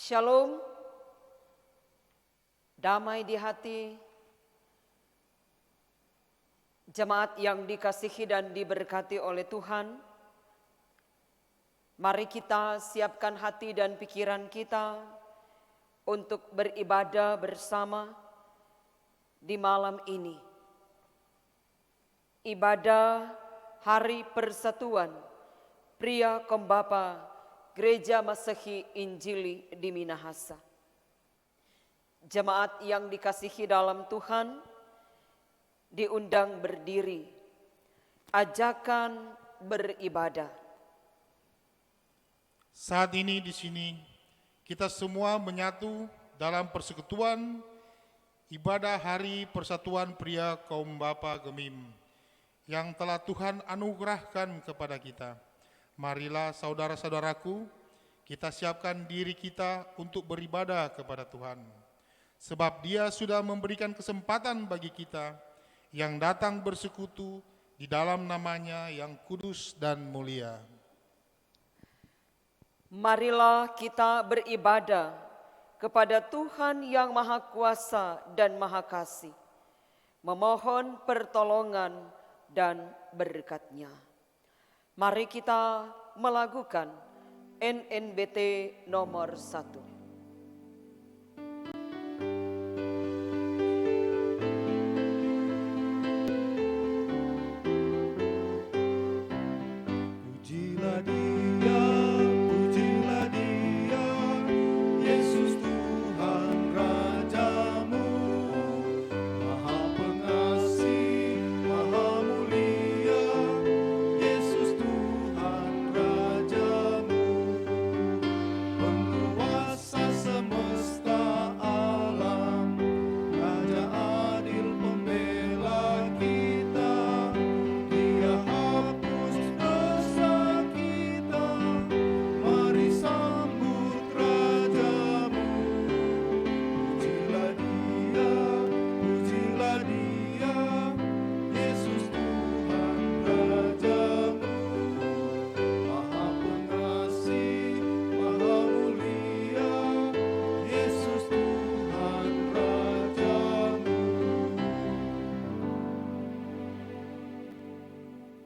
Shalom, damai di hati, jemaat yang dikasihi dan diberkati oleh Tuhan. Mari kita siapkan hati dan pikiran kita untuk beribadah bersama di malam ini. Ibadah Hari Persatuan Pria Kembapa Gereja Masehi Injili di Minahasa. Jemaat yang dikasihi dalam Tuhan, diundang berdiri, ajakan beribadah. Saat ini di sini kita semua menyatu dalam persekutuan ibadah Hari Persatuan Pria Kaum Bapa Gemim yang telah Tuhan anugerahkan kepada kita. Marilah saudara-saudaraku, kita siapkan diri kita untuk beribadah kepada Tuhan. Sebab Dia sudah memberikan kesempatan bagi kita yang datang bersekutu di dalam nama-Nya yang kudus dan mulia. Marilah kita beribadah kepada Tuhan yang Maha Kuasa dan Maha Kasih, memohon pertolongan dan berkat-Nya. Mari kita melakukan NNBT nomor 1.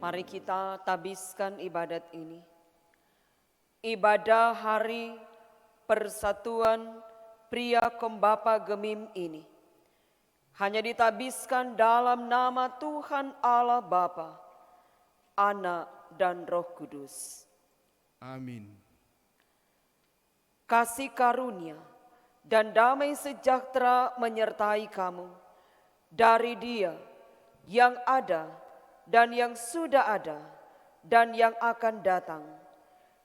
Mari kita tabiskan ibadat ini. Ibadah Hari Persatuan Pria Kembapa Gemim ini hanya ditabiskan dalam nama Tuhan Allah Bapa, Anak dan Roh Kudus. Amin. Kasih karunia dan damai sejahtera menyertai kamu dari Dia yang ada dan yang sudah ada, dan yang akan datang,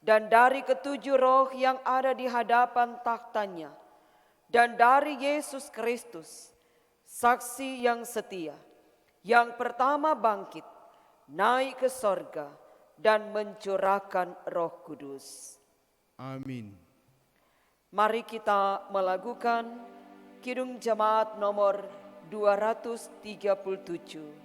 dan dari ketujuh roh yang ada di hadapan takhta-Nya, dan dari Yesus Kristus, saksi yang setia, yang pertama bangkit, naik ke sorga, dan mencurahkan Roh Kudus. Amin. Mari kita melakukan Kidung Jemaat nomor 237.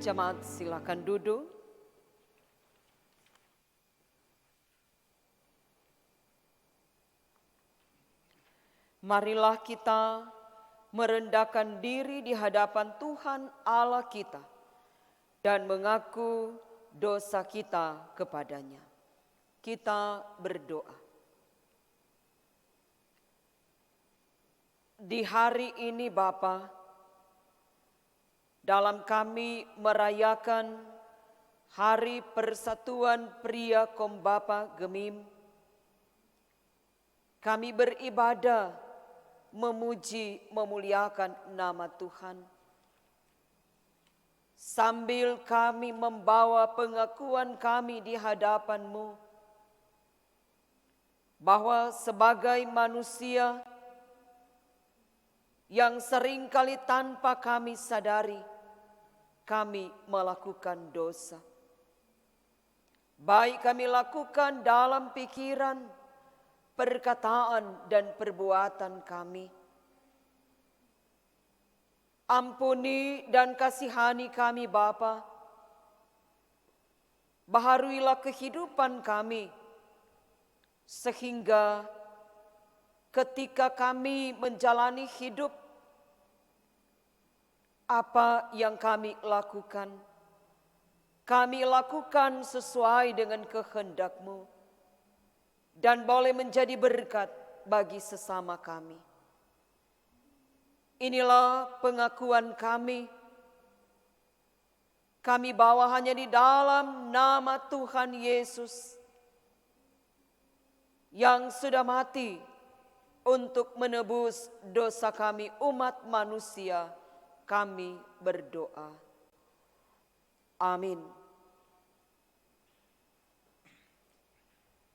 Jemaat silakan duduk. Marilah kita merendahkan diri di hadapan Tuhan Allah kita dan mengaku dosa kita kepadanya. Kita berdoa. Di hari ini Bapa, dalam kami merayakan Hari Persatuan Pria Kaum Bapa Gemim, kami beribadah, memuji, memuliakan nama Tuhan. Sambil kami membawa pengakuan kami di hadapan-Mu, bahwa sebagai manusia yang seringkali tanpa kami sadari, kami melakukan dosa. Baik kami lakukan dalam pikiran, perkataan, dan perbuatan kami. Ampuni dan kasihani kami Bapa. Baharuilah kehidupan kami, sehingga ketika kami menjalani hidup, apa yang kami lakukan sesuai dengan kehendak-Mu dan boleh menjadi berkat bagi sesama kami. Inilah pengakuan kami. Kami bawa hanya di dalam nama Tuhan Yesus yang sudah mati untuk menebus dosa kami umat manusia. Kami berdoa. Amin.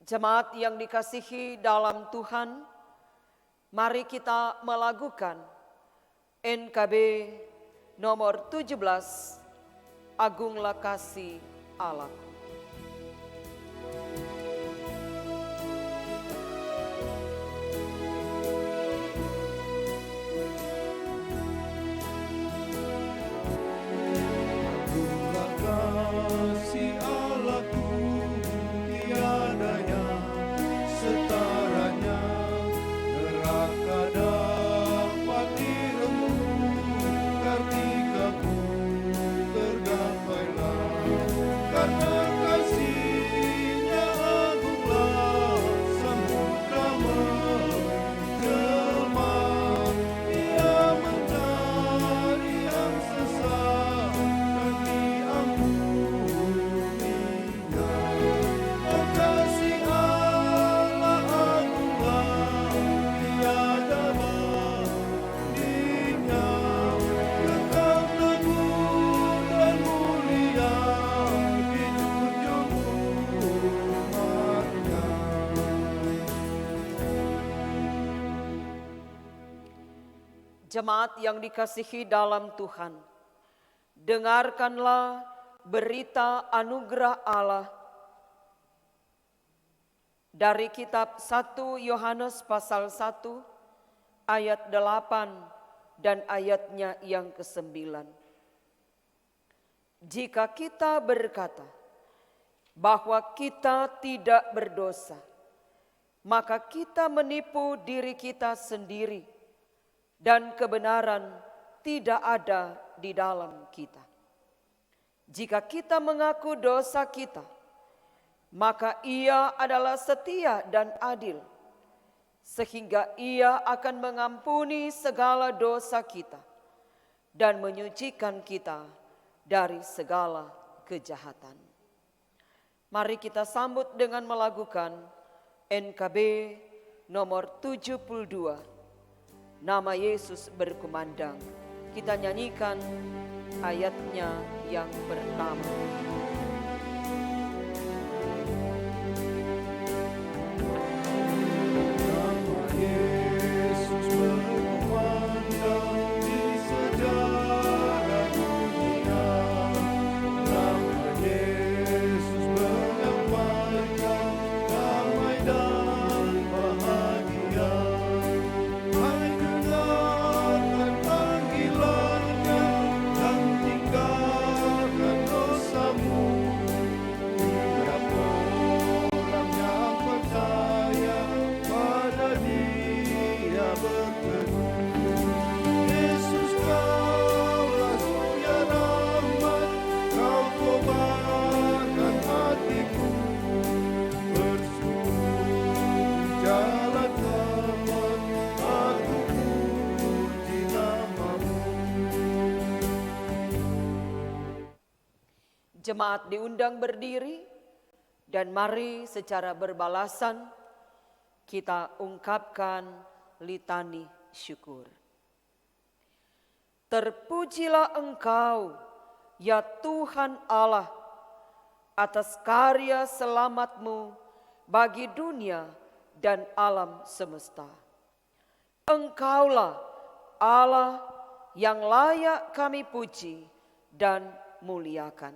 Jemaat yang dikasihi dalam Tuhan, mari kita melakukan NKB nomor 17, Agunglah Kasih Allah. Kasih Allahku tiada yang setaranya, neraka dapat dirembuk, kartika pun tergapailah. Karena kasih-Nya agunglah samudra menjelma, Dia mencari yang sesat dan diampuninya. Oh kasih Allah agunglah, tiada bandingnya, kekal teguh dan mulia dijunjung umatnya. Jemaat yang dikasihi dalam Tuhan, dengarkanlah berita anugerah Allah dari kitab 1 Yohanes pasal 1 ayat 8 dan ayatnya yang ke-9. Jika kita berkata bahwa kita tidak berdosa, maka kita menipu diri kita sendiri dan kebenaran tidak ada di dalam kita. Jika kita mengaku dosa kita, maka Ia adalah setia dan adil, sehingga Ia akan mengampuni segala dosa kita dan menyucikan kita dari segala kejahatan. Mari kita sambut dengan melakukan NKB nomor 72. Nama Yesus berkumandang. Kita nyanyikan ayatnya yang pertama. Nama Yesus berkumandang di sejarah dunia. Nama Yesus menyampaikan damai dan bahagia. Hai dengarkan panggilannya dan tinggalkan Jemaat diundang berdiri dan mari secara berbalasan kita ungkapkan litani syukur. Terpujilah Engkau, ya Tuhan Allah, atas karya selamat-Mu bagi dunia dan alam semesta. Engkaulah Allah yang layak kami puji dan muliakan.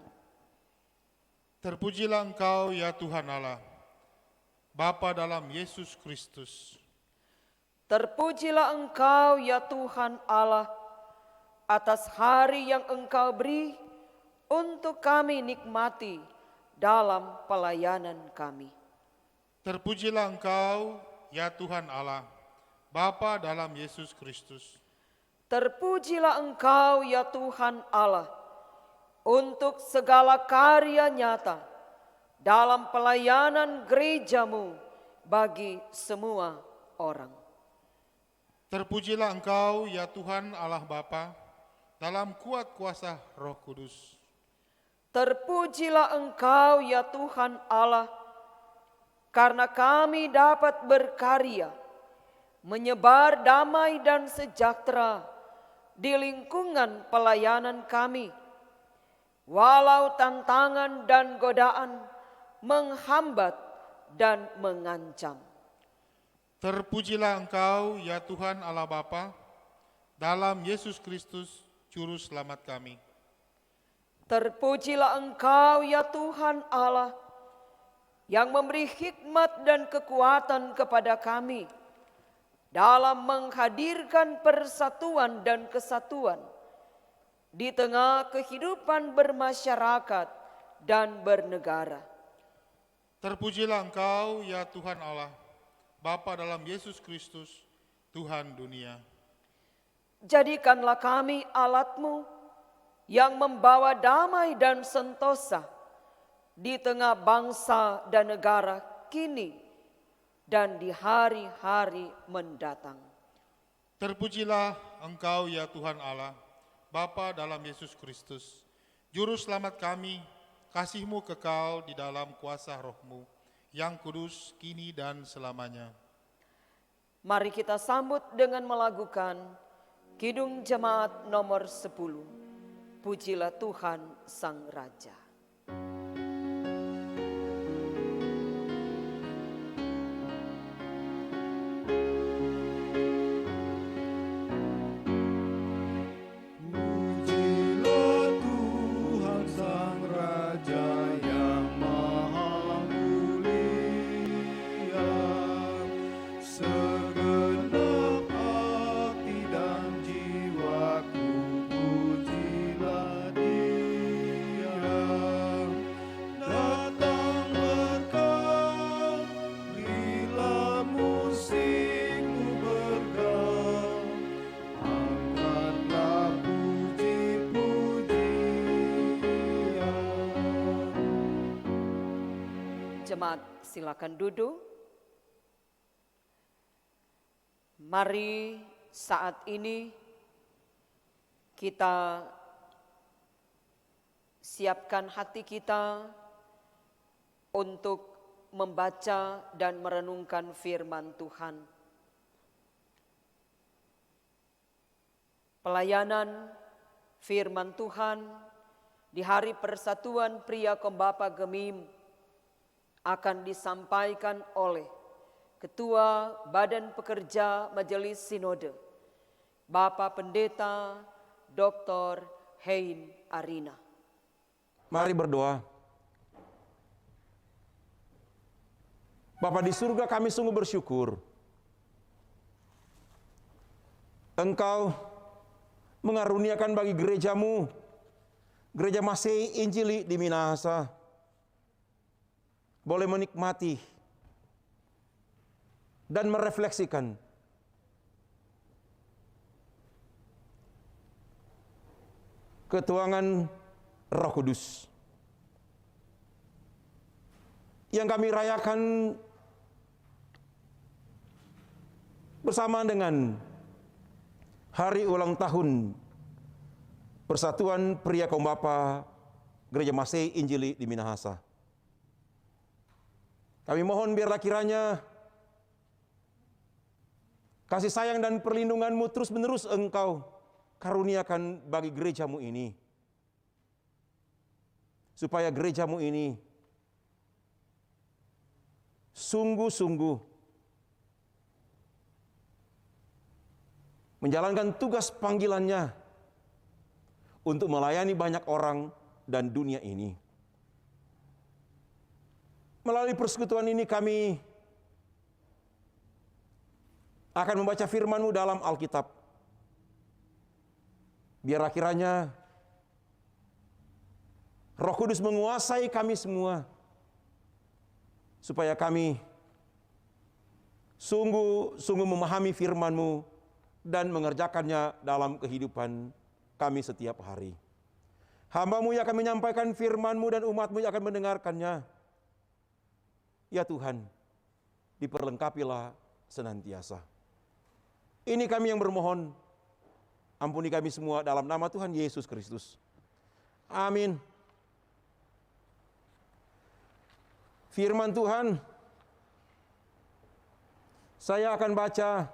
Terpujilah Engkau ya Tuhan Allah, Bapa dalam Yesus Kristus. Terpujilah Engkau ya Tuhan Allah, atas hari yang Engkau beri untuk kami nikmati dalam pelayanan kami. Terpujilah Engkau ya Tuhan Allah, Bapa dalam Yesus Kristus. Terpujilah Engkau ya Tuhan Allah, untuk segala karya nyata dalam pelayanan gereja-Mu bagi semua orang. Terpujilah Engkau ya Tuhan Allah Bapa, dalam kuat kuasa Roh Kudus. Terpujilah Engkau ya Tuhan Allah, karena kami dapat berkarya, menyebar damai dan sejahtera di lingkungan pelayanan kami. Walau tantangan dan godaan menghambat dan mengancam. Terpujilah Engkau ya Tuhan Allah Bapa, dalam Yesus Kristus Juru Selamat kami. Terpujilah Engkau ya Tuhan Allah, yang memberi hikmat dan kekuatan kepada kami dalam menghadirkan persatuan dan kesatuan di tengah kehidupan bermasyarakat dan bernegara. Terpujilah Engkau ya Tuhan Allah, Bapa dalam Yesus Kristus, Tuhan dunia. Jadikanlah kami alat-Mu yang membawa damai dan sentosa di tengah bangsa dan negara kini dan di hari-hari mendatang. Terpujilah Engkau ya Tuhan Allah, Bapa dalam Yesus Kristus, Juru Selamat kami, kasih-Mu kekal di dalam kuasa Roh-Mu, yang kudus kini dan selamanya. Mari kita sambut dengan melakukan Kidung Jemaat nomor 10. Pujilah Tuhan Sang Raja. Pujilah Tuhan Sang Raja yang maha mulia, segenap hati dan jiwaku pujilah Dia. Datang berkah, bila musikmu bergaul, angkatlah puji-pujian. Jemaat silakan duduk. Mari saat ini kita siapkan hati kita untuk membaca dan merenungkan firman Tuhan. Pelayanan firman Tuhan di hari persatuan pria Kombapa Gemim akan disampaikan oleh Ketua Badan Pekerja Majelis Sinode, Bapak Pendeta Dr. Hein Arina. Mari berdoa. Bapa di surga, kami sungguh bersyukur Engkau mengaruniakan bagi gereja-Mu, Gereja Masehi Injili di Minahasa, boleh menikmati dan merefleksikan ketuangan Roh Kudus yang kami rayakan bersama dengan hari ulang tahun Persatuan Pria Kombapa Gereja Masei Injili di Minahasa. Kami mohon biarlah kiranya kasih sayang dan perlindungan-Mu terus-menerus Engkau karuniakan bagi gereja-Mu ini. Supaya gereja-Mu ini sungguh-sungguh menjalankan tugas panggilannya untuk melayani banyak orang dan dunia ini. Melalui persekutuan ini kami akan membaca firman-Mu dalam Alkitab. Biarlah kiranya Roh Kudus menguasai kami semua, supaya kami sungguh-sungguh memahami firman-Mu dan mengerjakannya dalam kehidupan kami setiap hari. Hamba-Mu yang akan menyampaikan firman-Mu dan umat-Mu yang akan mendengarkannya. Ya Tuhan, diperlengkapilah senantiasa. Ini kami yang bermohon, ampuni kami semua dalam nama Tuhan Yesus Kristus. Amin. Firman Tuhan, saya akan baca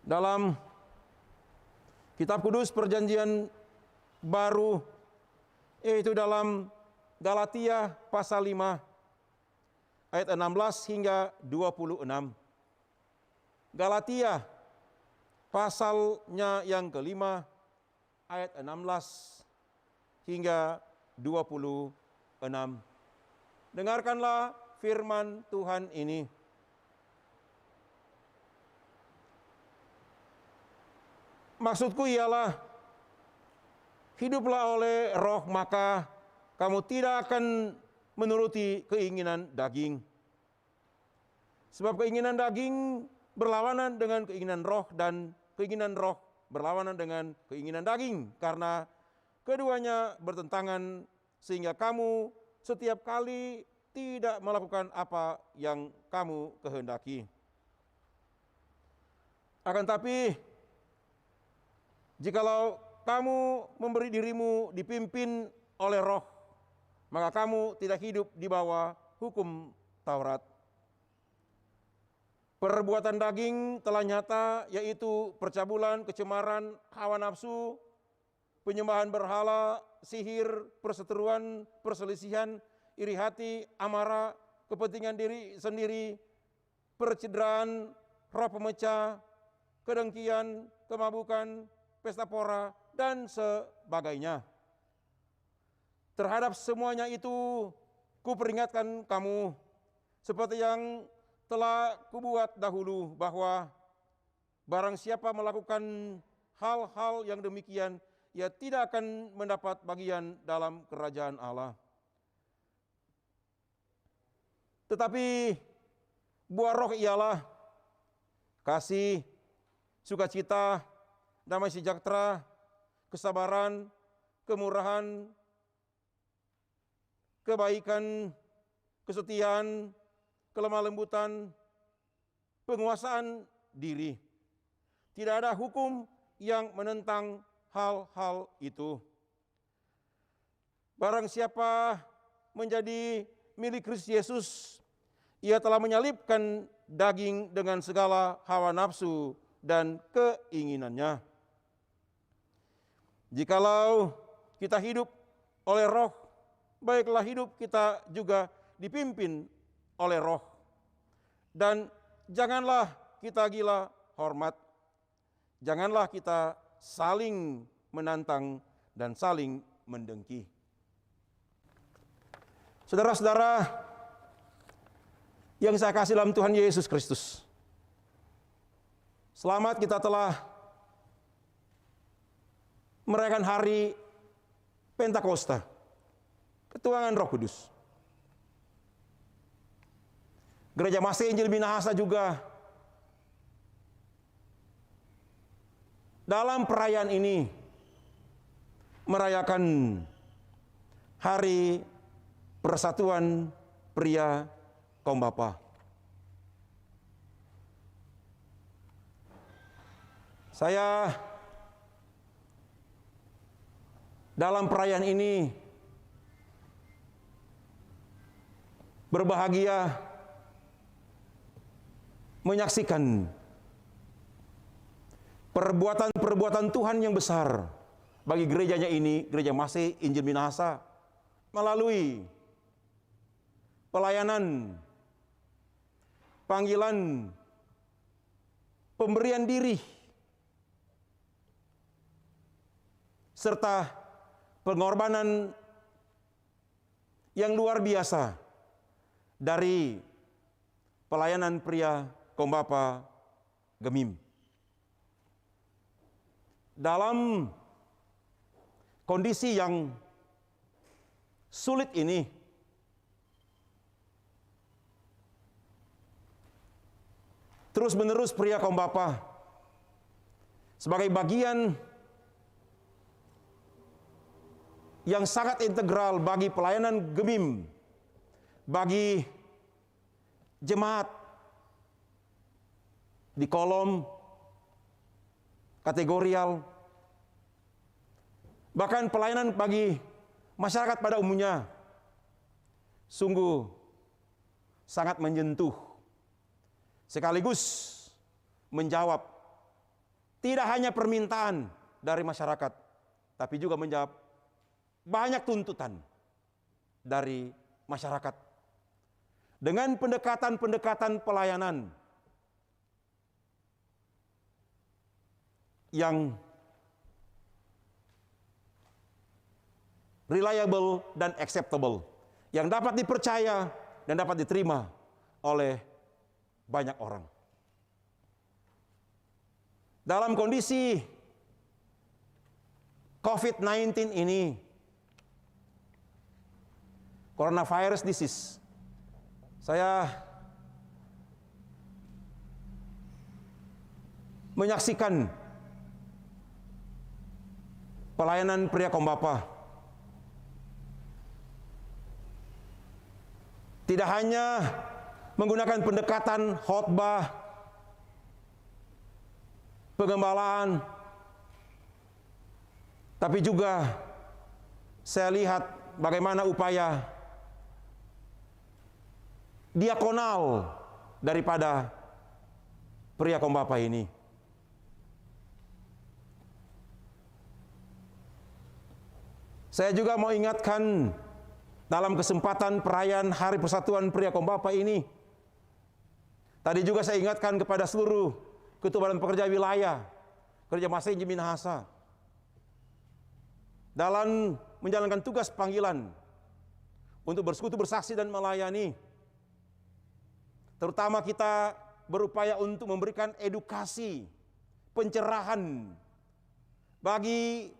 dalam Kitab Kudus Perjanjian Baru, yaitu dalam Galatia pasal 5 ayat 16 hingga 26. Galatia pasalnya yang kelima ayat 16 hingga 26. Dengarkanlah firman Tuhan ini. Maksudku ialah, hiduplah oleh Roh, maka kamu tidak akan menuruti keinginan daging. Sebab keinginan daging berlawanan dengan keinginan roh, dan keinginan roh berlawanan dengan keinginan daging, karena keduanya bertentangan, sehingga kamu setiap kali tidak melakukan apa yang kamu kehendaki. Akan tapi, jikalau kamu memberi dirimu dipimpin oleh Roh, maka kamu tidak hidup di bawah hukum Taurat. Perbuatan daging telah nyata, yaitu percabulan, kecemaran, hawa nafsu, penyembahan berhala, sihir, perseteruan, perselisihan, iri hati, amarah, kepentingan diri sendiri, percederaan, roh pemecah, kedengkian, kemabukan, pesta pora, dan sebagainya. Terhadap semuanya itu kuperingatkan kamu, seperti yang telah kubuat dahulu, bahwa barang siapa melakukan hal-hal yang demikian, ia tidak akan mendapat bagian dalam kerajaan Allah. Tetapi buah roh ialah kasih, sukacita, damai sejahtera, kesabaran, kemurahan, kebaikan, kesetiaan, kelemah lembutan, penguasaan diri. Tidak ada hukum yang menentang hal-hal itu. Barang siapa menjadi milik Kristus Yesus, ia telah menyalibkan daging dengan segala hawa nafsu dan keinginannya. Jikalau kita hidup oleh Roh, baiklah hidup kita juga dipimpin oleh Roh. Dan janganlah kita gila hormat. Janganlah kita saling menantang dan saling mendengki. Saudara-saudara yang saya kasih dalam Tuhan Yesus Kristus, selamat kita telah merayakan hari Pentakosta, ketuhanan Roh Kudus. Gereja Masei Injil Minahasa juga dalam perayaan ini merayakan hari Persatuan Pria Kaum Bapa. Saya dalam perayaan ini berbahagia menyaksikan perbuatan-perbuatan Tuhan yang besar bagi gerejanya ini, Gereja Masih Injil Minahasa, melalui pelayanan, panggilan, pemberian diri, serta pengorbanan yang luar biasa dari pelayanan pria Kombapa Gemim. Dalam kondisi yang sulit ini, terus-menerus pria Kombapa sebagai bagian yang sangat integral bagi pelayanan Gemim, bagi jemaat di kolom kategorial, bahkan pelayanan bagi masyarakat pada umumnya, sungguh sangat menyentuh, sekaligus menjawab tidak hanya permintaan dari masyarakat, tapi juga menjawab banyak tuntutan dari masyarakat dengan pendekatan-pendekatan pelayanan yang reliable dan acceptable, yang dapat dipercaya dan dapat diterima oleh banyak orang. Dalam kondisi COVID-19 ini, coronavirus disease, saya menyaksikan pelayanan pria Kombapa tidak hanya menggunakan pendekatan khotbah, pengembalaan, tapi juga saya lihat bagaimana upaya diakonal daripada pria Kombapa ini. Saya juga mau ingatkan dalam kesempatan perayaan Hari Persatuan Pria Kombapa ini, tadi juga saya ingatkan kepada seluruh ketua badan pekerja wilayah Gereja Masih Injil Minahasa dalam menjalankan tugas panggilan untuk bersekutu, bersaksi, dan melayani. Terutama kita berupaya untuk memberikan edukasi, pencerahan bagi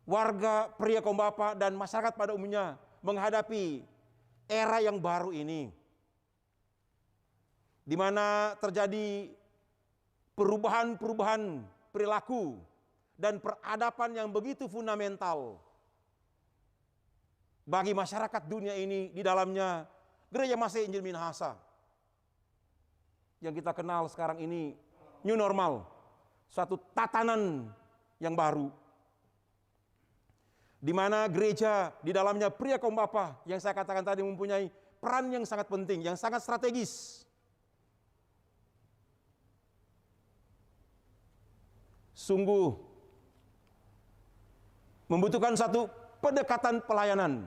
warga pria Kombapa dan masyarakat pada umumnya menghadapi era yang baru ini, di mana terjadi perubahan-perubahan perilaku dan peradaban yang begitu fundamental bagi masyarakat dunia ini, di dalamnya Gereja Masih Injil Minahasa yang kita kenal sekarang ini new normal, suatu tatanan yang baru, di mana gereja di dalamnya pria Kombapa yang saya katakan tadi mempunyai peran yang sangat penting, yang sangat strategis. Sungguh membutuhkan satu pendekatan pelayanan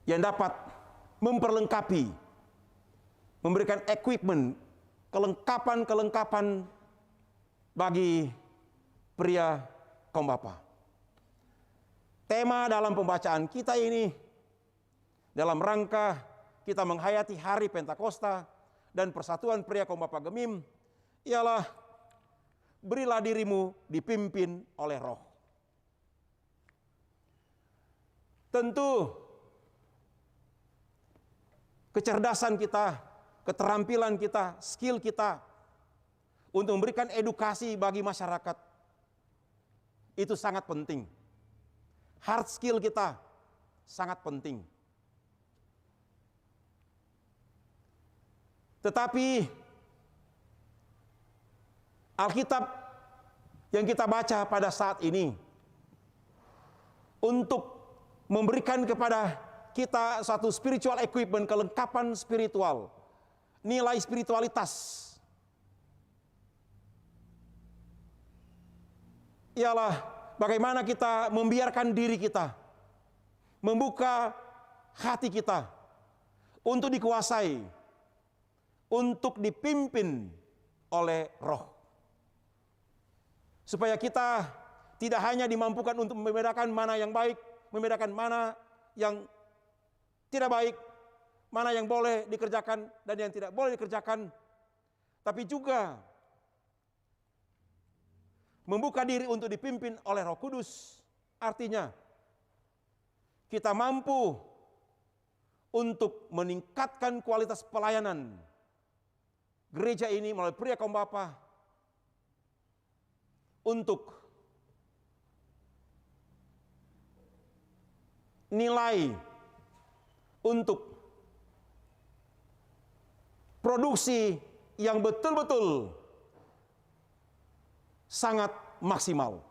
yang dapat memperlengkapi, memberikan equipment, kelengkapan-kelengkapan bagi pria Kombapa. Tema dalam pembacaan kita ini dalam rangka kita menghayati Hari Pentakosta dan Persatuan Pria Kombapa Gemim ialah berilah dirimu dipimpin oleh Roh. Tentu kecerdasan kita, keterampilan kita, skill kita untuk memberikan edukasi bagi masyarakat itu sangat penting. Hard skill kita sangat penting. Tetapi Alkitab yang kita baca pada saat ini untuk memberikan kepada kita satu spiritual equipment, kelengkapan spiritual, nilai spiritualitas. Ialah bagaimana kita membiarkan diri kita, membuka hati kita untuk dikuasai, untuk dipimpin oleh Roh. Supaya kita tidak hanya dimampukan untuk membedakan mana yang baik, membedakan mana yang tidak baik, mana yang boleh dikerjakan dan yang tidak boleh dikerjakan, tapi juga membuka diri untuk dipimpin oleh Roh Kudus. Artinya kita mampu untuk meningkatkan kualitas pelayanan gereja ini melalui Pria Kaum Bapa untuk nilai, untuk produksi yang betul-betul sangat maksimal.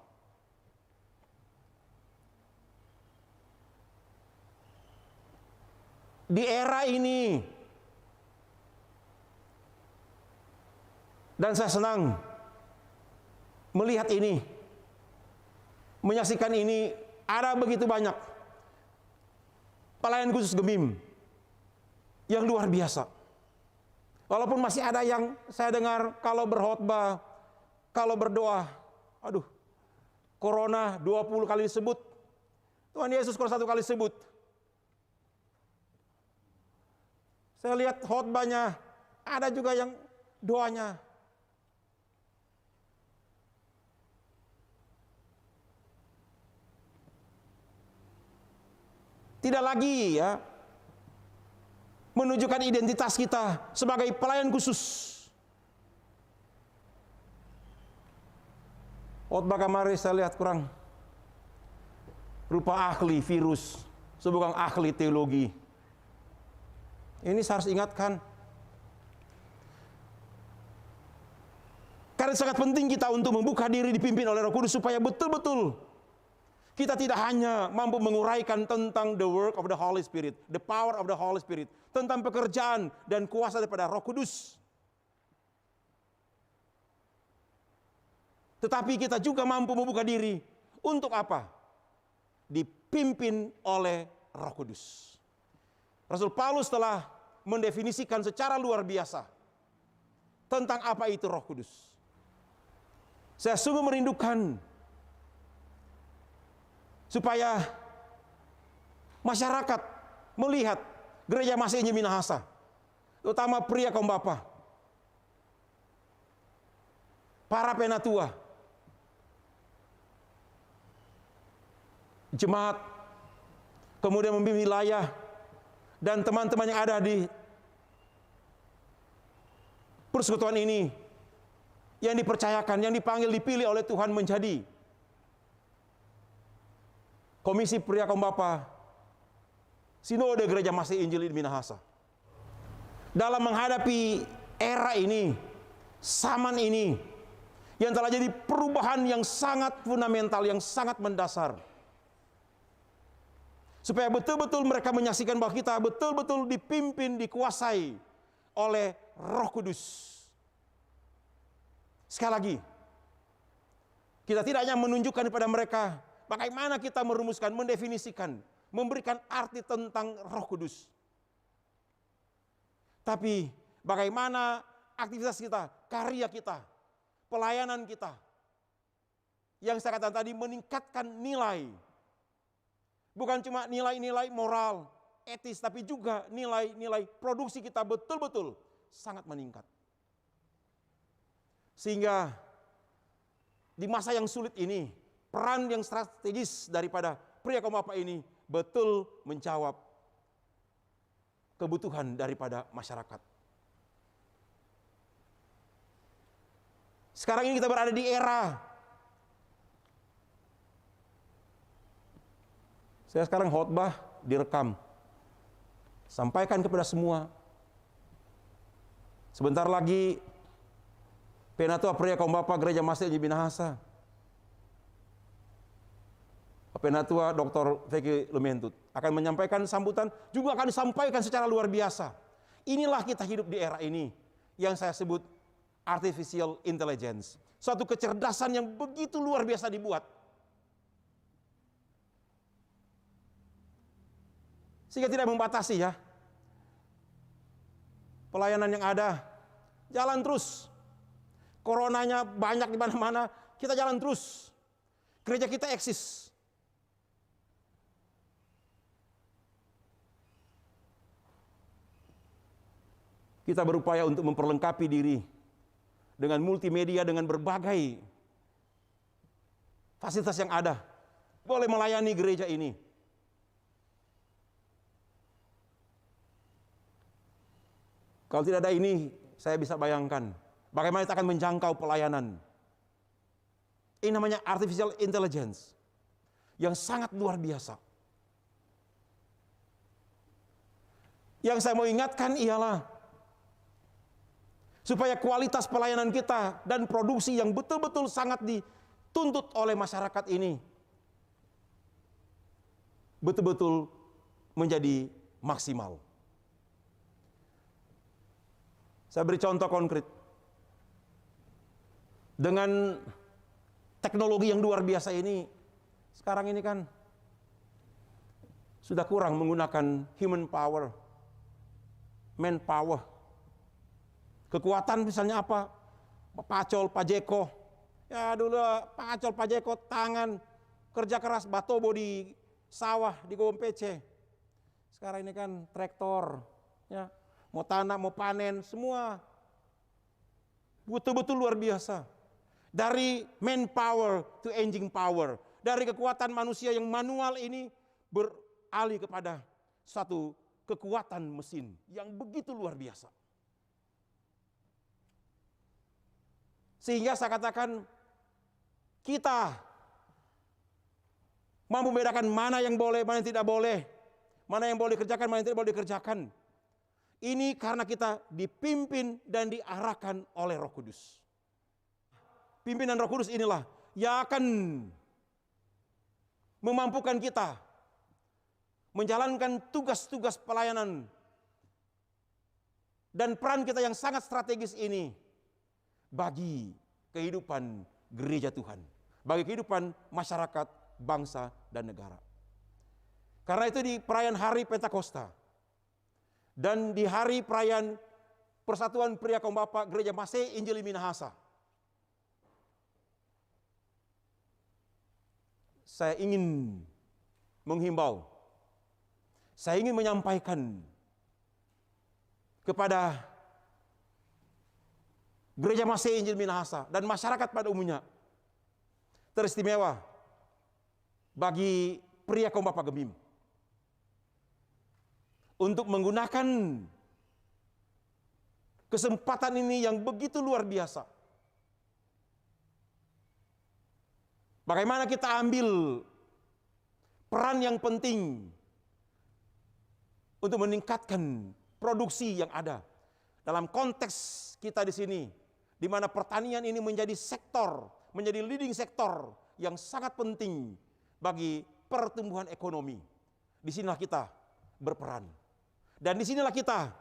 Di era ini, dan saya senang melihat ini, menyaksikan ini, ada begitu banyak pelayan khusus Gemim yang luar biasa. Walaupun masih ada yang saya dengar kalau berkhotbah, kalau berdoa, aduh, corona 20 kali disebut, Tuhan Yesus kalau 1 kali sebut. Saya lihat khotbahnya, ada juga yang doanya. Tidak lagi ya menunjukkan identitas kita sebagai pelayan khusus. Khotbah kemarin saya lihat kurang rupa ahli virus, bukan ahli teologi. Ini saya harus ingatkan. Karena sangat penting kita untuk membuka diri dipimpin oleh Roh Kudus supaya betul-betul kita tidak hanya mampu menguraikan tentang the work of the Holy Spirit, the power of the Holy Spirit, tentang pekerjaan dan kuasa daripada Roh Kudus. Tetapi kita juga mampu membuka diri untuk apa? Dipimpin oleh Roh Kudus. Rasul Paulus telah mendefinisikan secara luar biasa tentang apa itu Roh Kudus. Saya sungguh merindukan supaya masyarakat melihat gereja Masih Injil Minahasa, terutama Pria Kaum Bapa, para penatua, jemaat, kemudian memimpin wilayah, dan teman-teman yang ada di persekutuan ini, yang dipercayakan, yang dipanggil, dipilih oleh Tuhan menjadi Komisi Pria Kaum Bapa Sinode Gereja Masih Injil Minahasa. Dalam menghadapi era ini, zaman ini, yang telah jadi perubahan yang sangat fundamental, yang sangat mendasar. Supaya betul-betul mereka menyaksikan bahwa kita betul-betul dipimpin, dikuasai oleh Roh Kudus. Sekali lagi, kita tidak hanya menunjukkan kepada mereka bagaimana kita merumuskan, mendefinisikan, memberikan arti tentang Roh Kudus. Tapi bagaimana aktivitas kita, karya kita, pelayanan kita, yang saya katakan tadi meningkatkan nilai. Bukan cuma nilai-nilai moral, etis, tapi juga nilai-nilai produksi kita betul-betul sangat meningkat. Sehingga di masa yang sulit ini, peran yang strategis daripada Pria Kaum Bapa ini betul menjawab kebutuhan daripada masyarakat. Sekarang ini kita berada di era, saya sekarang khotbah direkam, sampaikan kepada semua. Sebentar lagi Penatua Pria Kaum Bapa Gereja Masih Injil Minahasa, Penatua Dr. Vicky Lumentut akan menyampaikan sambutan, juga akan disampaikan secara luar biasa. Inilah kita hidup di era ini yang saya sebut artificial intelligence. Suatu kecerdasan yang begitu luar biasa dibuat. Sehingga tidak membatasi ya. Pelayanan yang ada, jalan terus. Coronanya banyak di mana-mana, kita jalan terus. Gereja kita eksis. Kita berupaya untuk memperlengkapi diri dengan multimedia, dengan berbagai fasilitas yang ada. Boleh melayani gereja ini. Kalau tidak ada ini, saya bisa bayangkan bagaimana kita akan menjangkau pelayanan. Ini namanya artificial intelligence yang sangat luar biasa. Yang saya mau ingatkan ialah supaya kualitas pelayanan kita dan produksi yang betul-betul sangat dituntut oleh masyarakat ini betul-betul menjadi maksimal. Saya beri contoh konkret. Dengan teknologi yang luar biasa ini, sekarang ini kan sudah kurang menggunakan human power, manpower. Kekuatan misalnya apa? Pacol, pajeko. Ya dulu pacol, pajeko, tangan, kerja keras, batobo di sawah, di Gowon PC. Sekarang ini kan traktor, ya, mau tanam, mau panen, semua betul-betul luar biasa. Dari manpower to engine power. Dari kekuatan manusia yang manual ini beralih kepada satu kekuatan mesin yang begitu luar biasa. Sehingga saya katakan kita mampu membedakan mana yang boleh, mana yang tidak boleh. Mana yang boleh dikerjakan, mana yang tidak boleh dikerjakan. Ini karena kita dipimpin dan diarahkan oleh Roh Kudus. Pimpinan Roh Kudus inilah yang akan memampukan kita menjalankan tugas-tugas pelayanan dan peran kita yang sangat strategis ini bagi kehidupan gereja Tuhan, bagi kehidupan masyarakat, bangsa, dan negara. Karena itu di perayaan Hari Pentakosta dan di hari perayaan Persatuan Pria Kaum Bapa Gereja Masih Injili Minahasa, saya ingin menghimbau, saya ingin menyampaikan kepada Gereja Masih Injil Minahasa dan masyarakat pada umumnya, teristimewa bagi pria kaum Bapa Gemim untuk menggunakan kesempatan ini yang begitu luar biasa. Bagaimana kita ambil peran yang penting untuk meningkatkan produksi yang ada dalam konteks kita di sini, di mana pertanian ini menjadi sektor, menjadi leading sektor yang sangat penting bagi pertumbuhan ekonomi. Disinilah kita berperan. Dan disinilah kita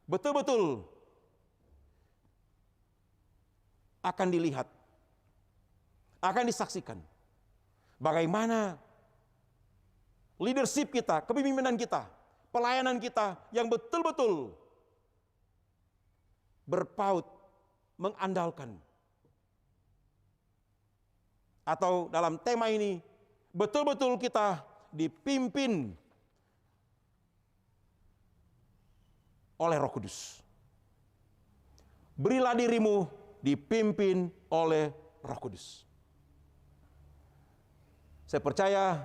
betul-betul akan dilihat, akan disaksikan bagaimana leadership kita, kepemimpinan kita, pelayanan kita yang betul-betul berpaut mengandalkan, atau dalam tema ini betul-betul kita dipimpin oleh Roh Kudus. Berilah dirimu dipimpin oleh Roh Kudus. Saya percaya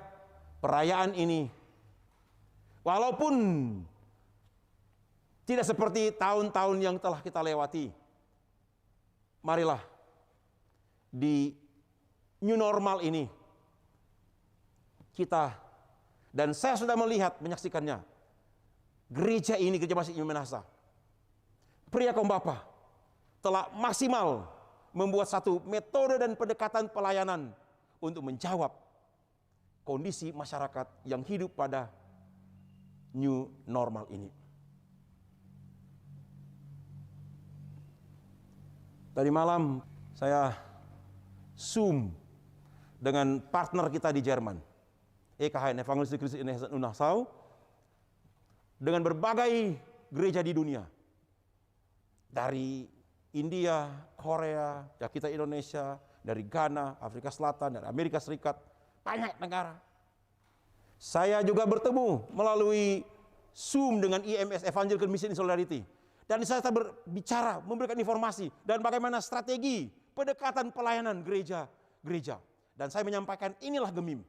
perayaan ini, walaupun tidak seperti tahun-tahun yang telah kita lewati, marilah di new normal ini kita, dan saya sudah melihat, menyaksikannya, gereja ini, Gereja Masih Injil Minahasa, pria kaum Bapa telah maksimal membuat satu metode dan pendekatan pelayanan untuk menjawab kondisi masyarakat yang hidup pada new normal ini. Tadi malam saya Zoom dengan partner kita di Jerman, EKHN, Evangelische Christen in Hessen und Nassau, dengan berbagai gereja di dunia. Dari India, Korea, ya kita Indonesia, dari Ghana, Afrika Selatan, dari Amerika Serikat, banyak negara. Saya juga bertemu melalui Zoom dengan IMS, Evangelical Mission in Solidarity. Dan saya berbicara, memberikan informasi, dan bagaimana strategi pendekatan pelayanan gereja. Dan saya menyampaikan inilah Gemim.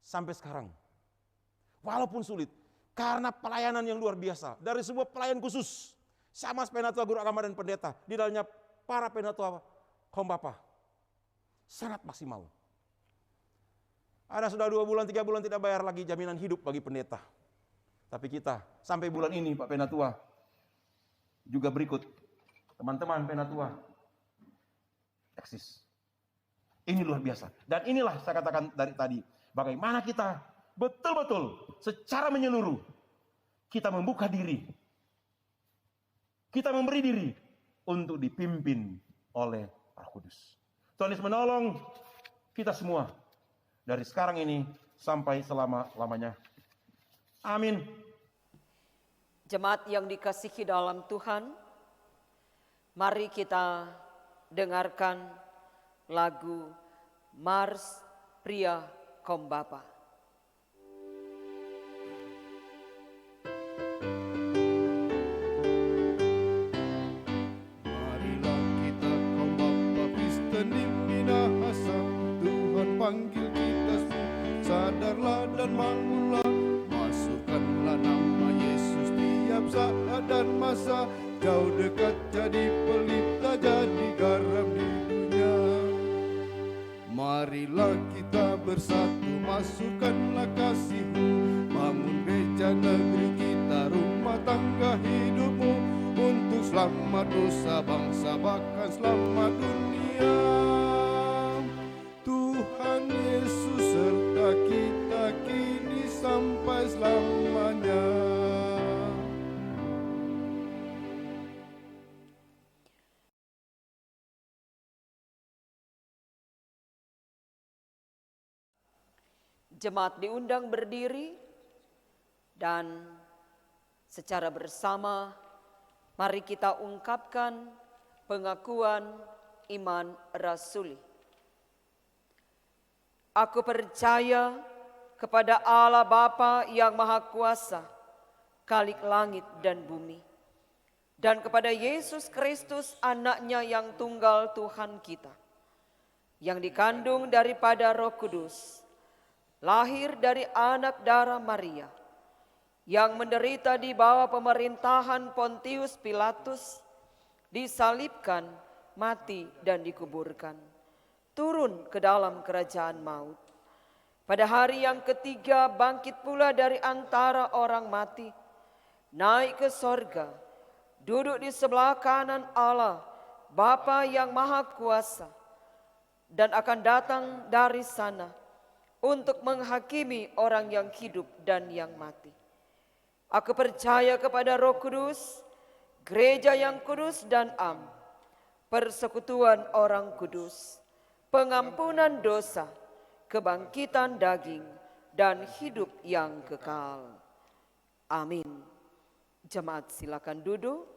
Sampai sekarang, walaupun sulit, karena pelayanan yang luar biasa, dari sebuah pelayan khusus, sama penatua guru agama dan pendeta, di dalamnya para penatua kaum bapa, sangat maksimal. Ada sudah 2 bulan, 3 bulan tidak bayar lagi jaminan hidup bagi pendeta. Tapi kita sampai bulan ini Pak Penatua juga berikut teman-teman penatua eksis. Ini luar biasa. Dan inilah saya katakan dari tadi, bagaimana kita betul-betul secara menyeluruh kita membuka diri, kita memberi diri untuk dipimpin oleh Roh Kudus. Tuhan Yesus menolong kita semua dari sekarang ini sampai selama-lamanya. Amin. Jemaat yang dikasihi dalam Tuhan, mari kita dengarkan lagu Mars Pria Kaum Bapa. Marilah kita kaum bapa Kristen di Minahasa, Tuhan panggil kita semua, sadarlah dan bangunlah, masukkanlah nama Yesus tiap saat dan masa, jauh dekat jadi pelita, jadi garam di dunia. Marilah kita bersatu, masukkanlah kasih-Mu, bangun gereja negeri kita, rumah tangga hidupmu, untuk selamat dosa bangsa, bahkan selamat dunia. Tuhan Yesus serta kita kini sampai selamanya. Jemaat diundang berdiri dan secara bersama mari kita ungkapkan pengakuan iman rasuli. Aku percaya kepada Allah Bapa yang Maha Kuasa, Khalik langit dan bumi, dan kepada Yesus Kristus anaknya yang tunggal Tuhan kita, yang dikandung daripada Roh Kudus, lahir dari anak darah Maria, yang menderita di bawah pemerintahan Pontius Pilatus, disalibkan, mati dan dikuburkan, turun ke dalam kerajaan maut. Pada hari yang ketiga bangkit pula dari antara orang mati, naik ke sorga, duduk di sebelah kanan Allah, Bapa yang Maha Kuasa, dan akan datang dari sana untuk menghakimi orang yang hidup dan yang mati. Aku percaya kepada Roh Kudus, gereja yang kudus dan am, persekutuan orang kudus, pengampunan dosa, kebangkitan daging, dan hidup yang kekal. Amin. Jemaat silakan duduk.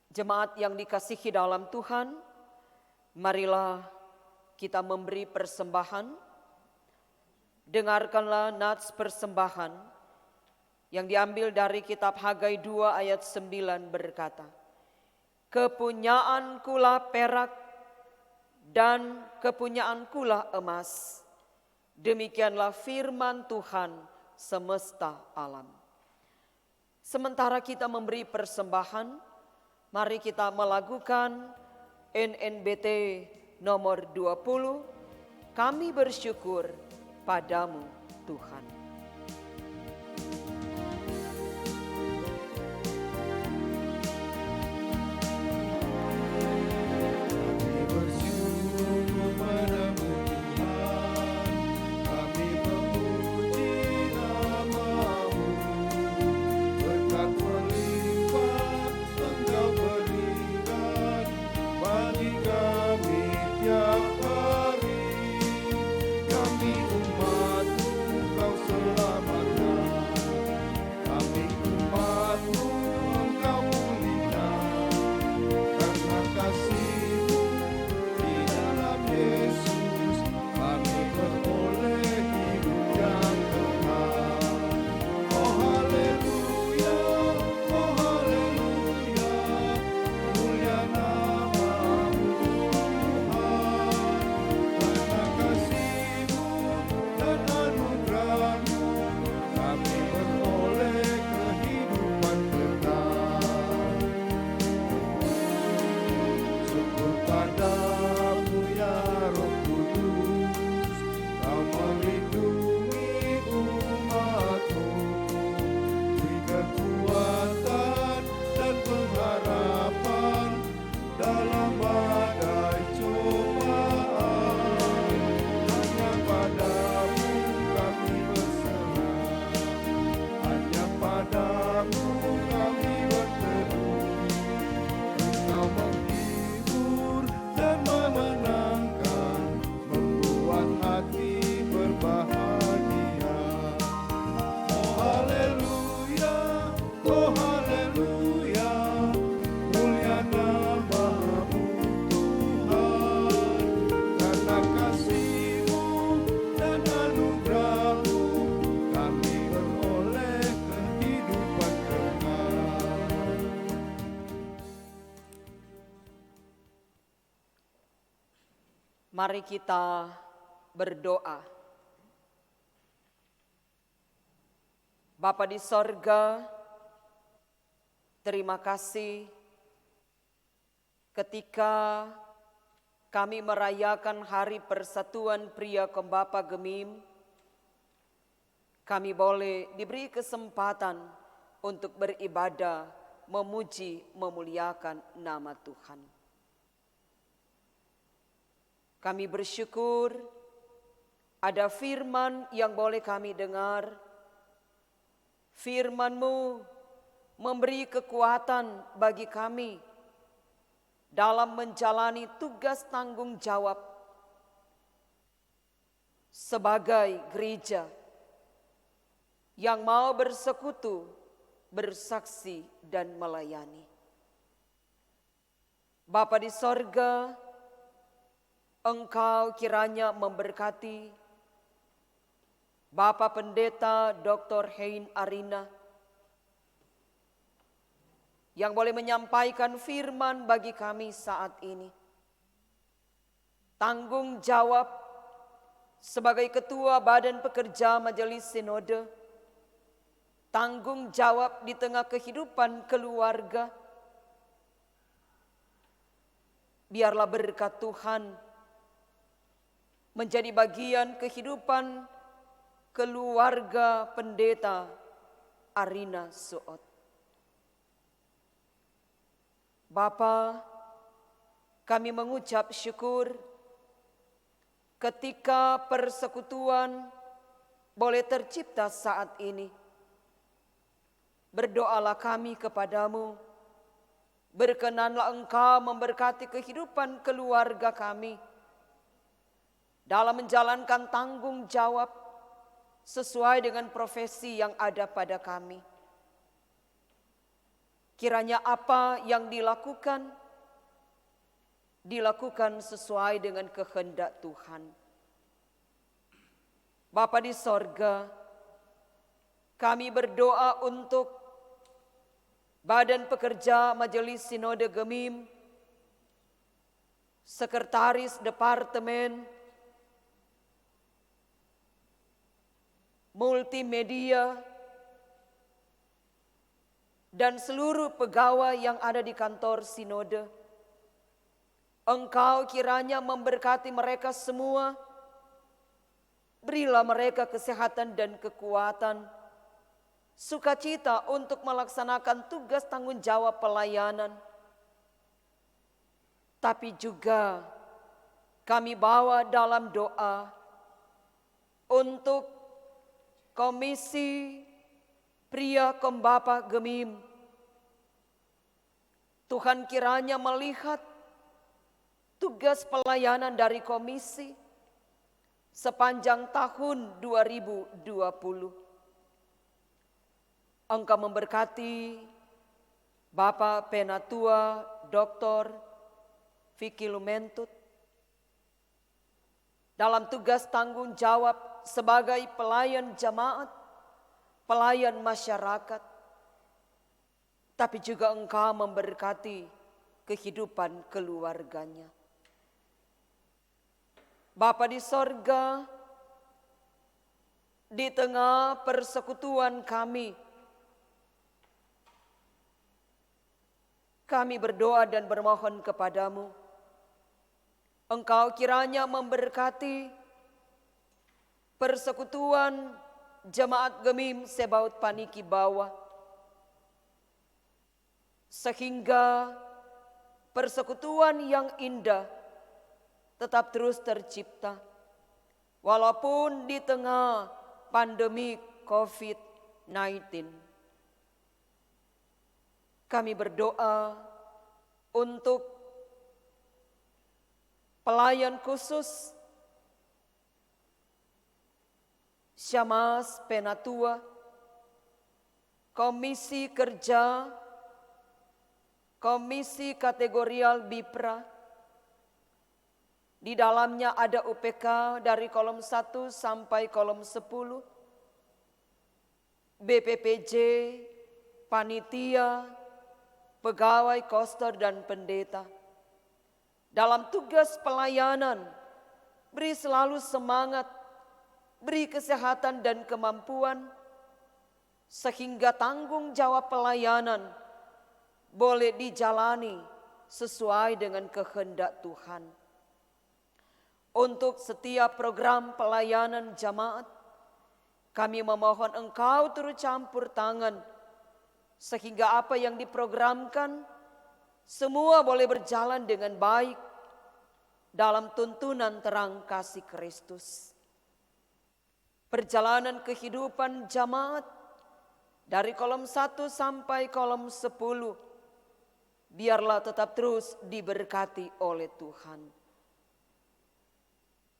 Jemaat yang dikasihi dalam Tuhan, marilah kita memberi persembahan. Dengarkanlah nats persembahan yang diambil dari kitab Hagai 2 ayat 9 berkata, kepunyaankulah perak dan kepunyaankulah emas. Demikianlah firman Tuhan semesta alam. Sementara kita memberi persembahan, mari kita melakukan NNBT nomor 20, kami bersyukur padamu Tuhan. Mari kita berdoa. Bapa di sorga, terima kasih ketika kami merayakan Hari Persatuan Pria Kembapa Gemim, kami boleh diberi kesempatan untuk beribadah, memuji, memuliakan nama Tuhan. Kami bersyukur ada firman yang boleh kami dengar. Firman-Mu memberi kekuatan bagi kami dalam menjalani tugas tanggung jawab sebagai gereja yang mau bersekutu, bersaksi, dan melayani. Bapa di sorga, Engkau kiranya memberkati Bapak Pendeta Dr. Hein Arina yang boleh menyampaikan firman bagi kami saat ini. Tanggung jawab sebagai Ketua Badan Pekerja Majelis Sinode, tanggung jawab di tengah kehidupan keluarga. Biarlah berkat Tuhan menjadi bagian kehidupan keluarga Pendeta Arina Suot. Bapa, kami mengucap syukur ketika persekutuan boleh tercipta saat ini. Berdoalah kami kepadamu, berkenanlah Engkau memberkati kehidupan keluarga kami dalam menjalankan tanggung jawab sesuai dengan profesi yang ada pada kami. Kiranya apa yang dilakukan sesuai dengan kehendak Tuhan. Bapa di sorga, kami berdoa untuk Badan Pekerja Majelis Sinode Gemim, Sekretaris Departemen Multimedia, dan seluruh pegawai yang ada di kantor Sinode. Engkau kiranya memberkati mereka semua, berilah mereka kesehatan dan kekuatan, sukacita untuk melaksanakan tugas tanggung jawab pelayanan. Tapi juga kami bawa dalam doa untuk Komisi Pria Kembapa Gemim. Tuhan kiranya melihat tugas pelayanan dari komisi sepanjang tahun 2020. Engkau memberkati Bapak Penatua Dr. Vicky Lumentut dalam tugas tanggung jawab sebagai pelayan jemaat, pelayan masyarakat, tapi juga Engkau memberkati kehidupan keluarganya. Bapa di sorga, di tengah persekutuan kami berdoa dan bermohon kepadamu, Engkau kiranya memberkati persekutuan Jemaat Gemim Sebaut Paniki Bawah, sehingga persekutuan yang indah tetap terus tercipta walaupun di tengah pandemi COVID-19. Kami berdoa untuk pelayan khusus Syamas Penatua, Komisi Kerja, Komisi Kategorial BIPRA. Di dalamnya ada UPK dari kolom 1 sampai kolom 10, BPPJ, panitia, pegawai koster dan pendeta. Dalam tugas pelayanan beri selalu semangat, beri kesehatan dan kemampuan, sehingga tanggung jawab pelayanan boleh dijalani sesuai dengan kehendak Tuhan. Untuk setiap program pelayanan jamaat, kami memohon Engkau turut campur tangan, sehingga apa yang diprogramkan semua boleh berjalan dengan baik dalam tuntunan terang kasih Kristus. Perjalanan kehidupan jamaat dari kolom 1 sampai kolom 10, biarlah tetap terus diberkati oleh Tuhan.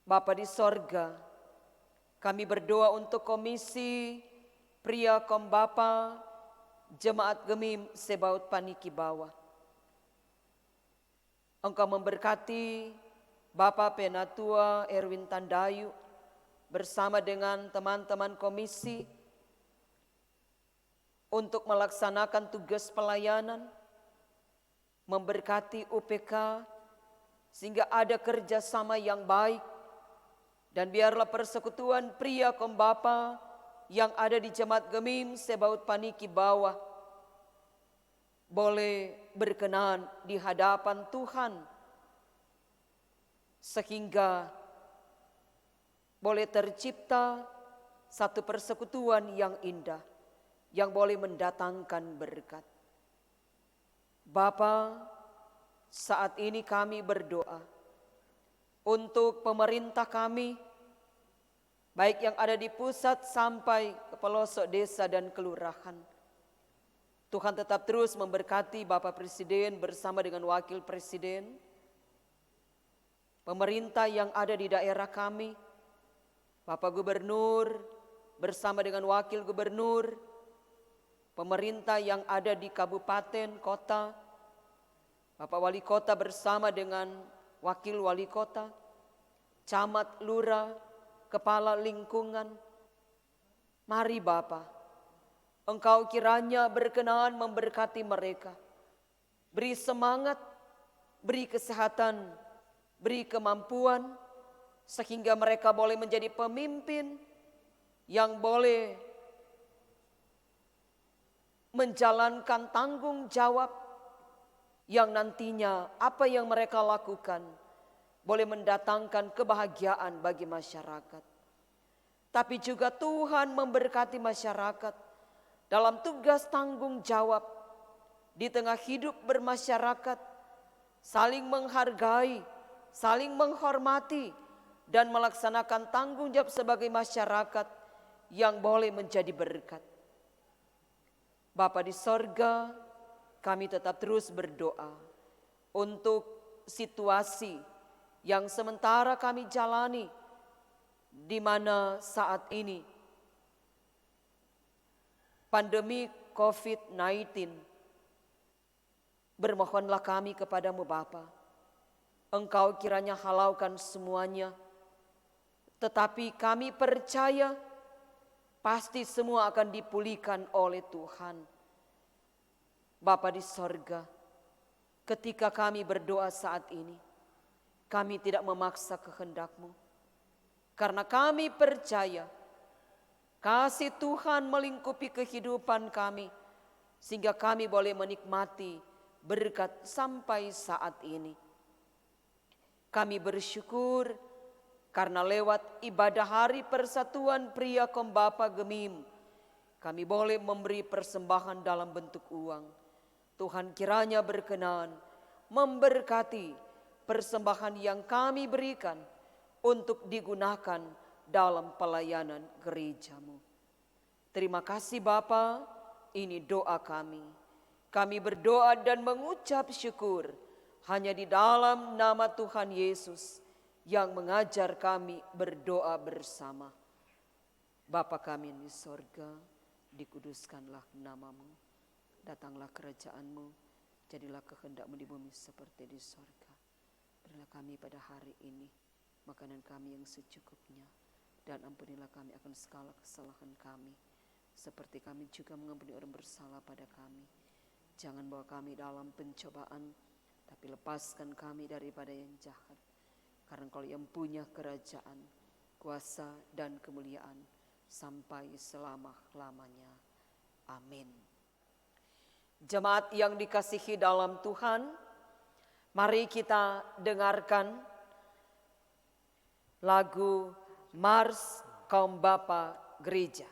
Bapa di sorga, kami berdoa untuk Komisi Pria Kombapa Jemaat Gemim Sebaut Paniki Bawah. Engkau memberkati Bapak Penatua Erwin Tandayu bersama dengan teman-teman komisi untuk melaksanakan tugas pelayanan, memberkati UPK sehingga ada kerjasama yang baik, dan biarlah persekutuan pria Kombapa yang ada di Jemaat Gemim Sebaut Paniki Bawah boleh berkenan di hadapan Tuhan, sehingga boleh tercipta satu persekutuan yang indah yang boleh mendatangkan berkat. Bapa, saat ini kami berdoa untuk pemerintah kami, baik yang ada di pusat sampai ke pelosok desa dan kelurahan. Tuhan tetap terus memberkati Bapak Presiden bersama dengan Wakil Presiden, pemerintah yang ada di daerah kami, Bapak Gubernur bersama dengan Wakil Gubernur, pemerintah yang ada di kabupaten, kota, Bapak Wali Kota bersama dengan Wakil Wali Kota, camat, lurah, kepala lingkungan. Mari Bapak, Engkau kiranya berkenan memberkati mereka. Beri semangat, beri kesehatan, beri kemampuan, sehingga mereka boleh menjadi pemimpin yang boleh menjalankan tanggung jawab yang nantinya apa yang mereka lakukan boleh mendatangkan kebahagiaan bagi masyarakat. Tapi juga Tuhan memberkati masyarakat dalam tugas tanggung jawab di tengah hidup bermasyarakat, saling menghargai, saling menghormati, dan melaksanakan tanggung jawab sebagai masyarakat yang boleh menjadi berkat. Bapa di sorga, kami tetap terus berdoa untuk situasi yang sementara kami jalani, di mana saat ini pandemi COVID-19. Bermohonlah kami kepadamu Bapa, Engkau kiranya halaukan semuanya, tetapi kami percaya pasti semua akan dipulihkan oleh Tuhan. Bapa di sorga, ketika kami berdoa saat ini, kami tidak memaksa kehendak-Mu, karena kami percaya kasih Tuhan melingkupi kehidupan kami, sehingga kami boleh menikmati berkat sampai saat ini. Kami bersyukur karena lewat ibadah hari persatuan pria Kombapa Gemim, kami boleh memberi persembahan dalam bentuk uang. Tuhan kiranya berkenan memberkati persembahan yang kami berikan untuk digunakan dalam pelayanan gereja-Mu. Terima kasih Bapa, ini doa kami. Kami berdoa dan mengucap syukur hanya di dalam nama Tuhan Yesus yang mengajar kami berdoa bersama. Bapa kami di sorga, dikuduskanlah nama-Mu, datanglah kerajaan-Mu, jadilah kehendak-Mu di bumi seperti di sorga. Berilah kami pada hari ini makanan kami yang secukupnya, dan ampunilah kami akan segala kesalahan kami, seperti kami juga mengampuni orang bersalah pada kami. Jangan bawa kami dalam pencobaan, tapi lepaskan kami daripada yang jahat. Karena Engkau yang punya kerajaan, kuasa dan kemuliaan sampai selama-lamanya. Amin. Jemaat yang dikasihi dalam Tuhan, mari kita dengarkan lagu Mars Kaum Bapa Gereja.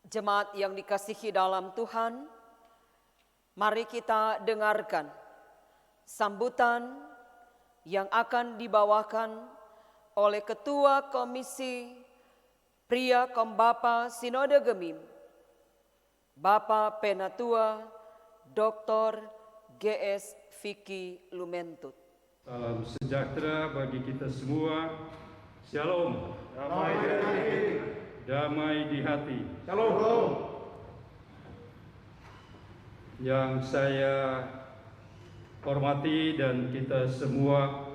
Jemaat yang dikasihi dalam Tuhan, mari kita dengarkan sambutan yang akan dibawakan oleh Ketua Komisi Pria Kaum Bapa Sinode Gemim, Bapak Penatua Dr. GS Vicky Lumentut. Salam sejahtera bagi kita semua. Shalom. Damai di hati. Damai di hati. Shalom. Yang saya hormati dan kita semua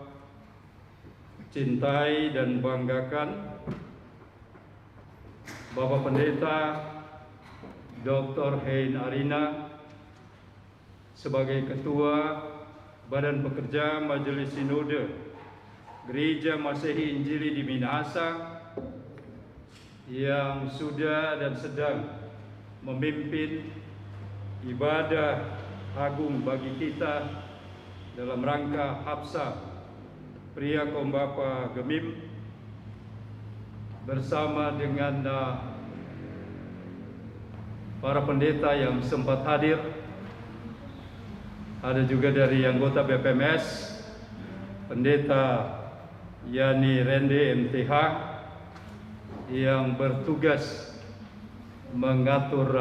cintai dan banggakan, Bapak Pendeta Dr. Hein Arina sebagai Ketua Badan Pekerja Majelis Sinode Gereja Masehi Injili di Minahasa, yang sudah dan sedang memimpin ibadah agung bagi kita dalam rangka Hapsa Pria Kaum Bapa Gemim bersama dengan para pendeta yang sempat hadir. Ada juga dari anggota BPMS, Pendeta Yani Rende MTH yang bertugas mengatur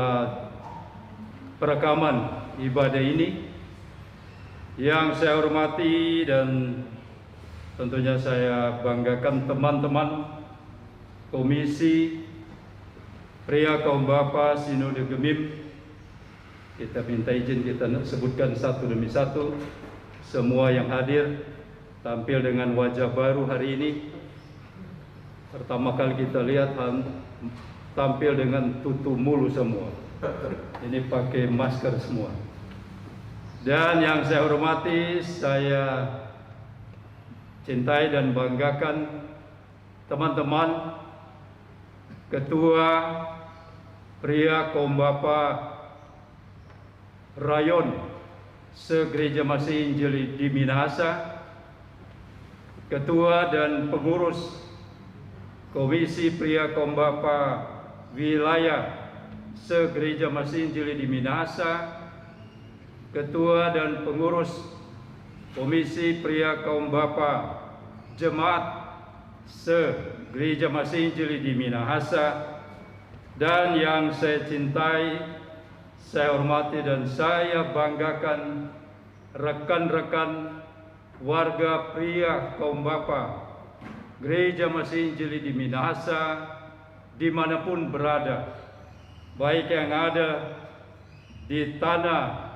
perekaman ibadah ini. Yang saya hormati dan tentunya saya banggakan teman-teman Komisi Pria Kaum Bapa Sinode Gemim. Kita minta izin kita sebutkan satu demi satu. Semua yang hadir tampil dengan wajah baru hari ini. Pertama kali kita lihat tampil dengan tutup mulu semua. Ini pakai masker semua. Dan yang saya hormati, saya cintai dan banggakan teman-teman Ketua Pria Kaum Bapa Rayon Se-Gereja Masehi Injili di Minahasa, Ketua dan pengurus Komisi Pria Kaum Bapa Wilayah Se-Gereja Masehi Injili di Minahasa, Ketua dan pengurus Komisi Pria Kaum Bapa Jemaat Se-Gereja Masehi Injili di Minahasa, dan yang saya cintai, saya hormati dan saya banggakan rekan-rekan warga pria kaum Bapa Gereja Masih Injili di Minahasa dimanapun berada, baik yang ada di tanah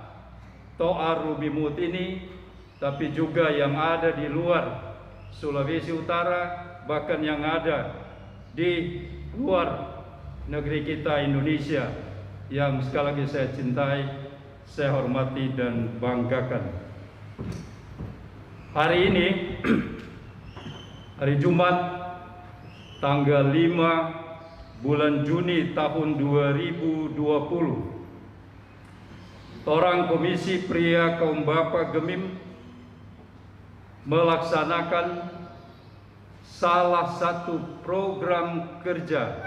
Toa Rubimut ini, tapi juga yang ada di luar Sulawesi Utara, bahkan yang ada di luar negeri kita Indonesia, yang sekali lagi saya cintai, saya hormati dan banggakan. Hari ini, hari Jumat, tanggal 5 bulan Juni tahun 2020, Torang Komisi Pria Kaum Bapa Gemim melaksanakan salah satu program kerja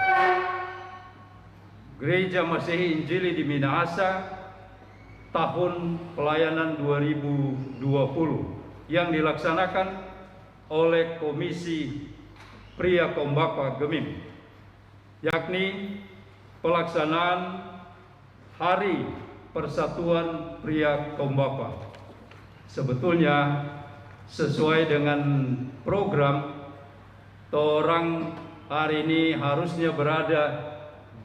Gereja Masehi Injili di Minahasa tahun pelayanan 2020 yang dilaksanakan oleh Komisi Pria Kaum Bapa Gemim, yakni pelaksanaan Hari Persatuan Pria Kaum Bapa. Sebetulnya sesuai dengan program, torang hari ini harusnya berada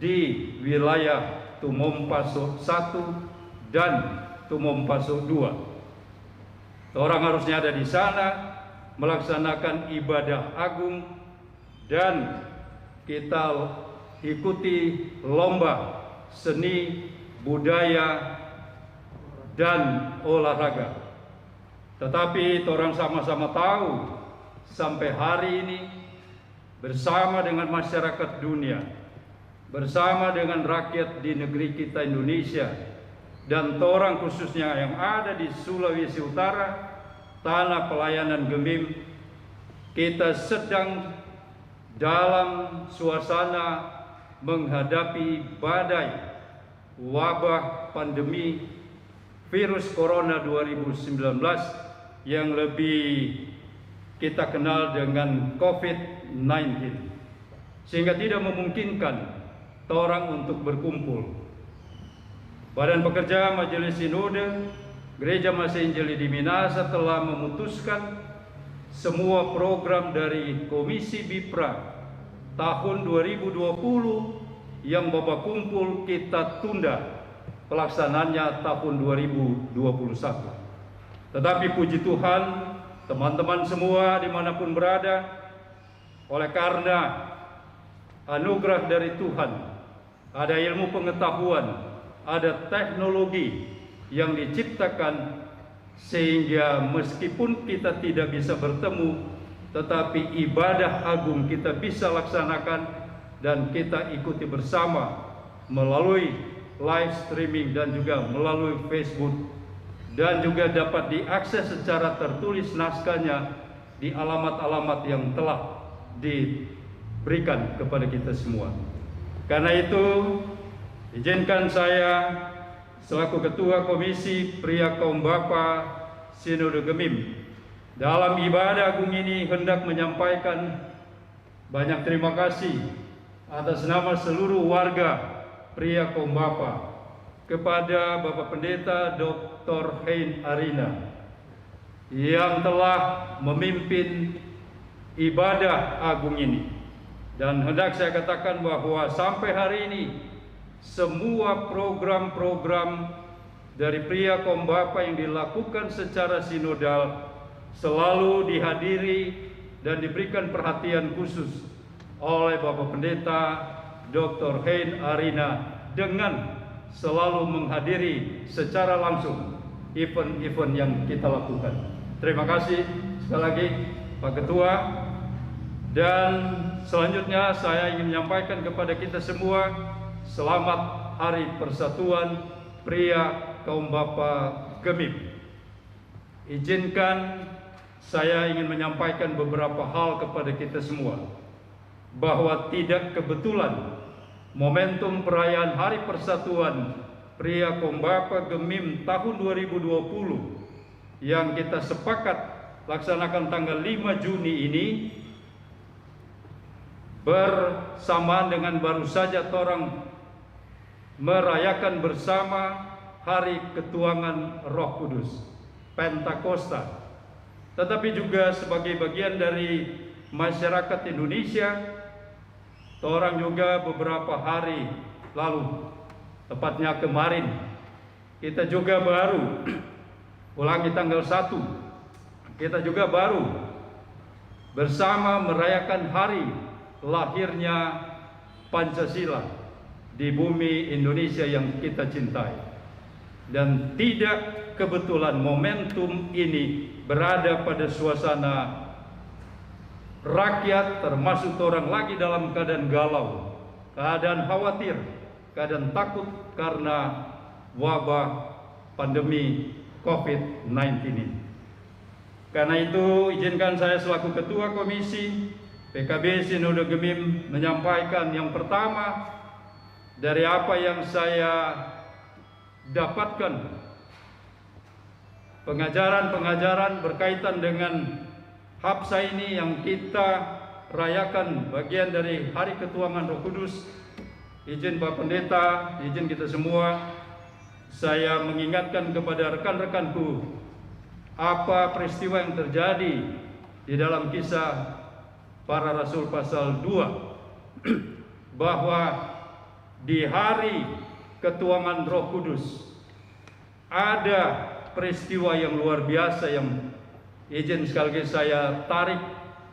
di wilayah Tumompaso 1 dan Tumompaso 2. Torang harusnya ada di sana melaksanakan ibadah agung dan kita ikuti lomba seni, budaya, dan olahraga. Tetapi orang sama-sama tahu sampai hari ini bersama dengan masyarakat dunia, bersama dengan rakyat di negeri kita Indonesia, dan orang khususnya yang ada di Sulawesi Utara, tanah pelayanan Gemim, kita sedang dalam suasana menghadapi badai wabah pandemi virus corona 2019 yang lebih kita kenal dengan COVID-19, sehingga tidak memungkinkan orang untuk berkumpul. Badan Pekerja Majelis Sinode Gereja Masih Injili di Minahasa telah memutuskan semua program dari Komisi Bipra tahun 2020 yang Bapak kumpul kita tunda pelaksanaannya tahun 2021. Tetapi puji Tuhan, teman-teman semua dimanapun berada, oleh karena anugerah dari Tuhan, ada ilmu pengetahuan, ada teknologi yang diciptakan, sehingga meskipun kita tidak bisa bertemu, tetapi ibadah agung kita bisa laksanakan dan kita ikuti bersama melalui live streaming dan juga melalui Facebook, dan juga dapat diakses secara tertulis naskahnya di alamat-alamat yang telah diberikan kepada kita semua. Karena itu, izinkan saya selaku Ketua Komisi Pria Kaum Bapa Sinode Gemim dalam ibadah agung ini hendak menyampaikan banyak terima kasih atas nama seluruh warga Pria Kaum Bapa kepada Bapak Pendeta Dr. Hein Arina yang telah memimpin ibadah agung ini. Dan hendak saya katakan bahwa sampai hari ini semua program-program dari Pria Kaum Bapa yang dilakukan secara sinodal selalu dihadiri dan diberikan perhatian khusus oleh Bapak Pendeta Dr. Hein Arina dengan selalu menghadiri secara langsung event-event yang kita lakukan. Terima kasih sekali lagi Pak Ketua. Dan selanjutnya saya ingin menyampaikan kepada kita semua selamat Hari Persatuan Pria Kaum Bapa Gemim. Izinkan saya ingin menyampaikan beberapa hal kepada kita semua, bahwa tidak kebetulan momentum perayaan Hari Persatuan Pria Kaum Bapa Gemim tahun 2020 yang kita sepakat laksanakan tanggal 5 Juni ini bersamaan dengan baru saja torang merayakan bersama Hari Ketuanan Roh Kudus. Pentakosta, tetapi juga sebagai bagian dari masyarakat Indonesia. Orang juga beberapa hari lalu, tepatnya kemarin, kita juga baru ulangi tanggal 1, kita juga baru bersama merayakan hari lahirnya Pancasila di bumi Indonesia yang kita cintai. Dan tidak kebetulan momentum ini berada pada suasana rakyat, termasuk orang lagi dalam keadaan galau, keadaan khawatir, keadaan takut karena wabah pandemi COVID-19 ini. Karena itu izinkan saya selaku Ketua Komisi PKB Sinode Gemim menyampaikan yang pertama dari apa yang saya dapatkan, pengajaran-pengajaran berkaitan dengan Hapsa ini yang kita rayakan bagian dari Hari Ketuanan Roh Kudus. Izin Pak Pendeta, izin kita semua, saya mengingatkan kepada rekan-rekanku apa peristiwa yang terjadi di dalam Kisah Para Rasul pasal 2 bahwa di hari Ketuanan Roh Kudus ada peristiwa yang luar biasa yang izin sekali lagi saya tarik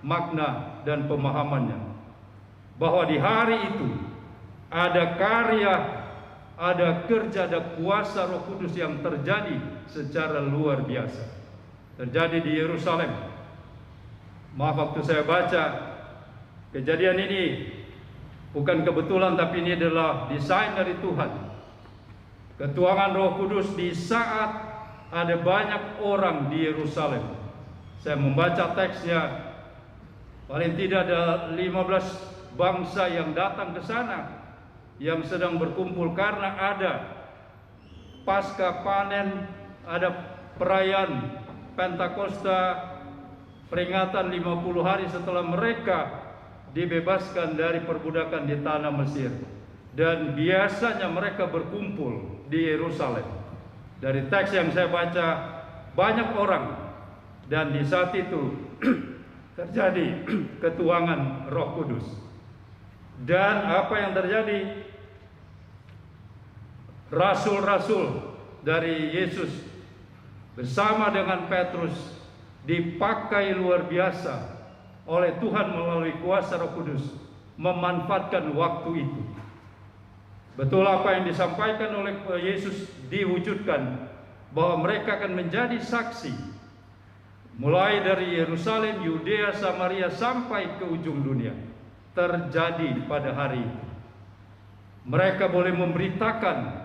makna dan pemahamannya, bahwa di hari itu ada karya, ada kerja, ada kuasa Roh Kudus yang terjadi secara luar biasa, terjadi di Yerusalem. Maaf, waktu saya baca kejadian ini bukan kebetulan, tapi ini adalah desain dari Tuhan. Ketuanan Roh Kudus di saat ada banyak orang di Yerusalem. Saya membaca teksnya, paling tidak ada 15 bangsa yang datang ke sana, yang sedang berkumpul karena ada pasca panen, ada perayaan Pentakosta, peringatan 50 hari setelah mereka dibebaskan dari perbudakan di tanah Mesir. Dan biasanya mereka berkumpul di Yerusalem. Dari teks yang saya baca, banyak orang, dan di saat itu terjadi ketuanan Roh Kudus. Dan apa yang terjadi? Rasul-rasul dari Yesus bersama dengan Petrus dipakai luar biasa oleh Tuhan melalui kuasa Roh Kudus memanfaatkan waktu itu. Betul apa yang disampaikan oleh Yesus diwujudkan, bahwa mereka akan menjadi saksi mulai dari Yerusalem, Yudea, Samaria sampai ke ujung dunia. Terjadi pada hari itu. Mereka boleh memberitakan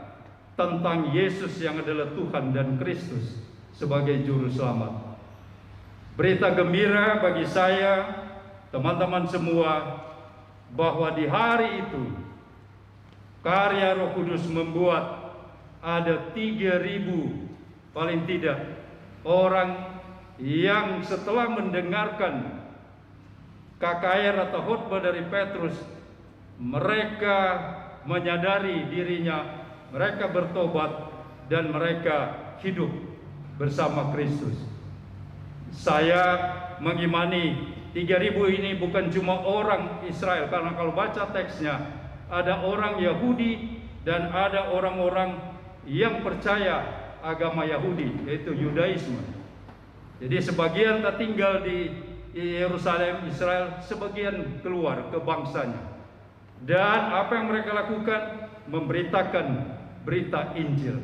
tentang Yesus yang adalah Tuhan dan Kristus sebagai juru selamat. Berita gembira bagi saya, teman-teman semua, bahwa di hari itu karya Roh Kudus membuat ada 3.000 paling tidak orang yang setelah mendengarkan KKR atau khotbah dari Petrus, mereka menyadari dirinya, mereka bertobat dan mereka hidup bersama Kristus. Saya mengimani 3.000 ini bukan cuma orang Israel, karena kalau baca teksnya ada orang Yahudi dan ada orang-orang yang percaya agama Yahudi, yaitu Yudaisme. Jadi sebagian tinggal di Yerusalem, Israel, sebagian keluar ke bangsanya. Dan apa yang mereka lakukan? Memberitakan berita Injil.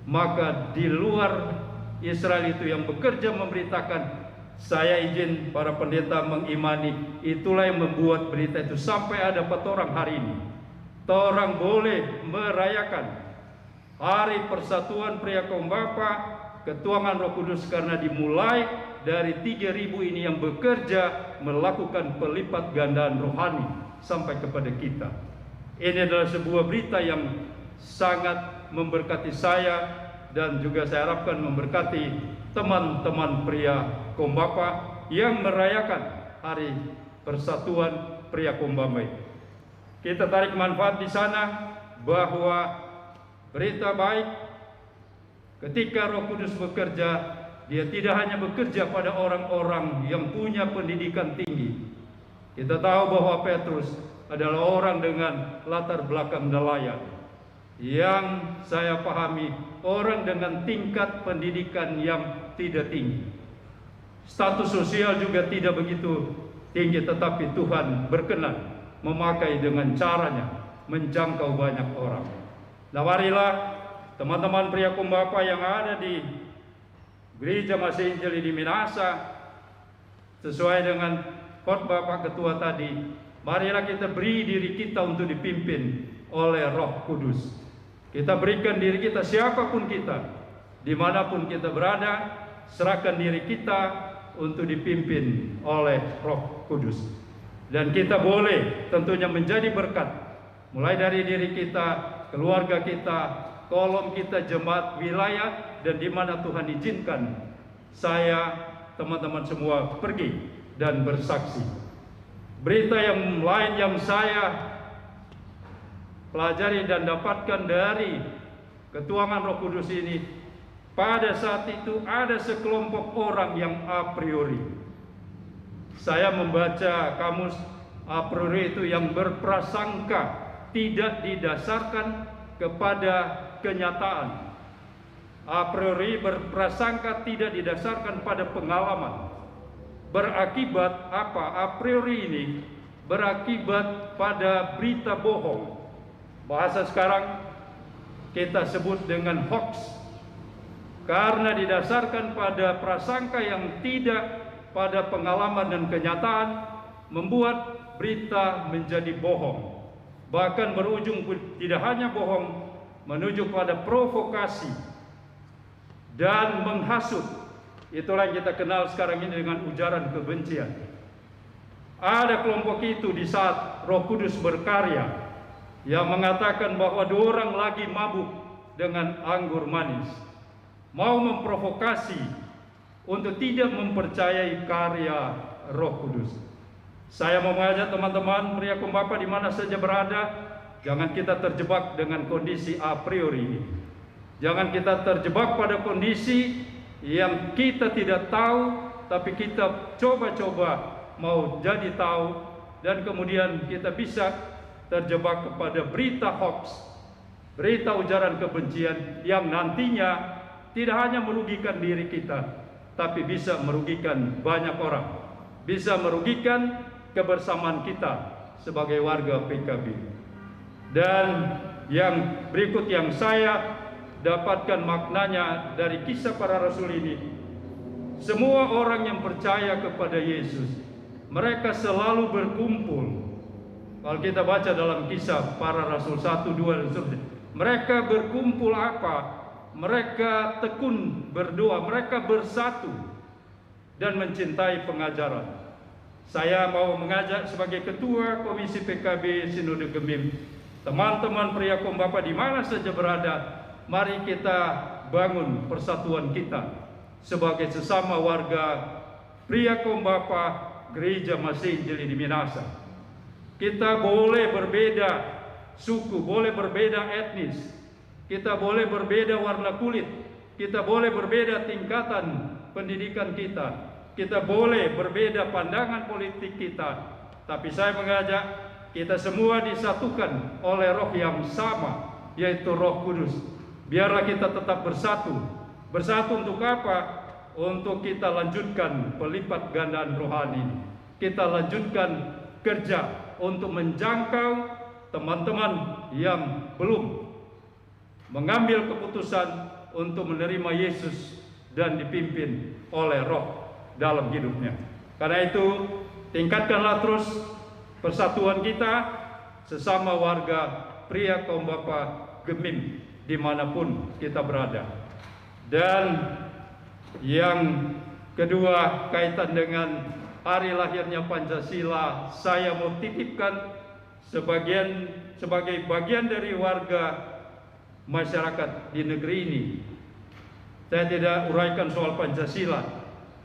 Maka di luar Israel itu yang bekerja memberitakan, saya izin para pendeta mengimani, itulah yang membuat berita itu sampai ada 4 orang hari ini. Orang boleh merayakan Hari Persatuan Pria Kaum Bapa, Ketuanan Roh Kudus, karena dimulai dari 3.000 ini yang bekerja melakukan pelipat gandaan rohani sampai kepada kita. Ini adalah sebuah berita yang sangat memberkati saya dan juga saya harapkan memberkati teman-teman pria Kaum Bapa yang merayakan Hari Persatuan Pria Kaum Bapa. Kita tarik manfaat di sana bahwa berita baik ketika Roh Kudus bekerja Dia tidak hanya bekerja pada orang-orang yang punya pendidikan tinggi. Kita tahu bahwa Petrus adalah orang dengan latar belakang nelayan. Yang saya pahami, orang dengan tingkat pendidikan yang tidak tinggi. Status sosial juga tidak begitu tinggi, tetapi Tuhan berkenan memakai dengan caranya menjangkau banyak orang. Nah, marilah teman-teman pria Kumbapa yang ada di Gereja Masih Injili di Minahasa, sesuai dengan khotbah Pak Ketua tadi, marilah kita beri diri kita untuk dipimpin oleh Roh Kudus. Kita berikan diri kita, siapapun kita, dimanapun kita berada, serahkan diri kita untuk dipimpin oleh Roh Kudus. Dan kita boleh tentunya menjadi berkat, mulai dari diri kita, keluarga kita, kolom kita, jemaat wilayah, dan di mana Tuhan izinkan saya, teman-teman semua pergi dan bersaksi. Berita yang lain yang saya pelajari dan dapatkan dari ketuangan Roh Kudus ini, pada saat itu ada sekelompok orang yang a priori. Saya membaca kamus a priori itu yang berprasangka, tidak didasarkan kepada kenyataan. A priori berprasangka tidak didasarkan pada pengalaman. Berakibat apa? A priori ini berakibat pada berita bohong. Bahasa sekarang kita sebut dengan hoax. Karena didasarkan pada prasangka yang tidak pada pengalaman dan kenyataan, membuat berita menjadi bohong. Bahkan berujung tidak hanya bohong, menuju pada provokasi dan menghasut. Itulah yang kita kenal sekarang ini dengan ujaran kebencian. Ada kelompok itu di saat Roh Kudus berkarya, yang mengatakan bahwa 2 orang lagi mabuk dengan anggur manis, mau memprovokasi untuk tidak mempercayai karya Roh Kudus. Saya mau mengajak teman-teman pria Kumbapa di mana saja berada, jangan kita terjebak dengan kondisi a priori ini. Jangan kita terjebak pada kondisi yang kita tidak tahu, tapi kita coba-coba mau jadi tahu, dan kemudian kita bisa terjebak kepada berita hoax, berita ujaran kebencian yang nantinya tidak hanya merugikan diri kita, tapi bisa merugikan banyak orang, bisa merugikan kebersamaan kita sebagai warga PKB. Dan yang berikut yang saya dapatkan maknanya dari kisah para rasul ini, semua orang yang percaya kepada Yesus, mereka selalu berkumpul. Kalau kita baca dalam kisah para rasul 1, 2 dan seterusnya, mereka berkumpul apa? Mereka tekun berdoa, mereka bersatu dan mencintai pengajaran. Saya mau mengajak sebagai ketua Komisi PKB Sinode Gemim, teman-teman pria Kumbapa di mana saja berada, mari kita bangun persatuan kita sebagai sesama warga pria Kumbapa Gereja Masih Injili di Minahasa. Kita boleh berbeda suku, boleh berbeda etnis, kita boleh berbeda warna kulit, kita boleh berbeda tingkatan pendidikan kita boleh berbeda pandangan politik kita, tapi saya mengajak kita semua disatukan oleh Roh yang sama, yaitu Roh Kudus. Biarlah kita tetap bersatu. Bersatu untuk apa? Untuk kita lanjutkan pelipat gandaan rohani. Kita lanjutkan kerja untuk menjangkau teman-teman yang belum mengambil keputusan untuk menerima Yesus dan dipimpin oleh Roh dalam hidupnya. Karena itu, tingkatkanlah terus persatuan kita sesama warga pria Kumbapa Gemim dimanapun kita berada. Dan yang kedua, kaitan dengan hari lahirnya Pancasila, saya mau titipkan sebagai bagian dari warga masyarakat di negeri ini. Saya tidak uraikan soal Pancasila,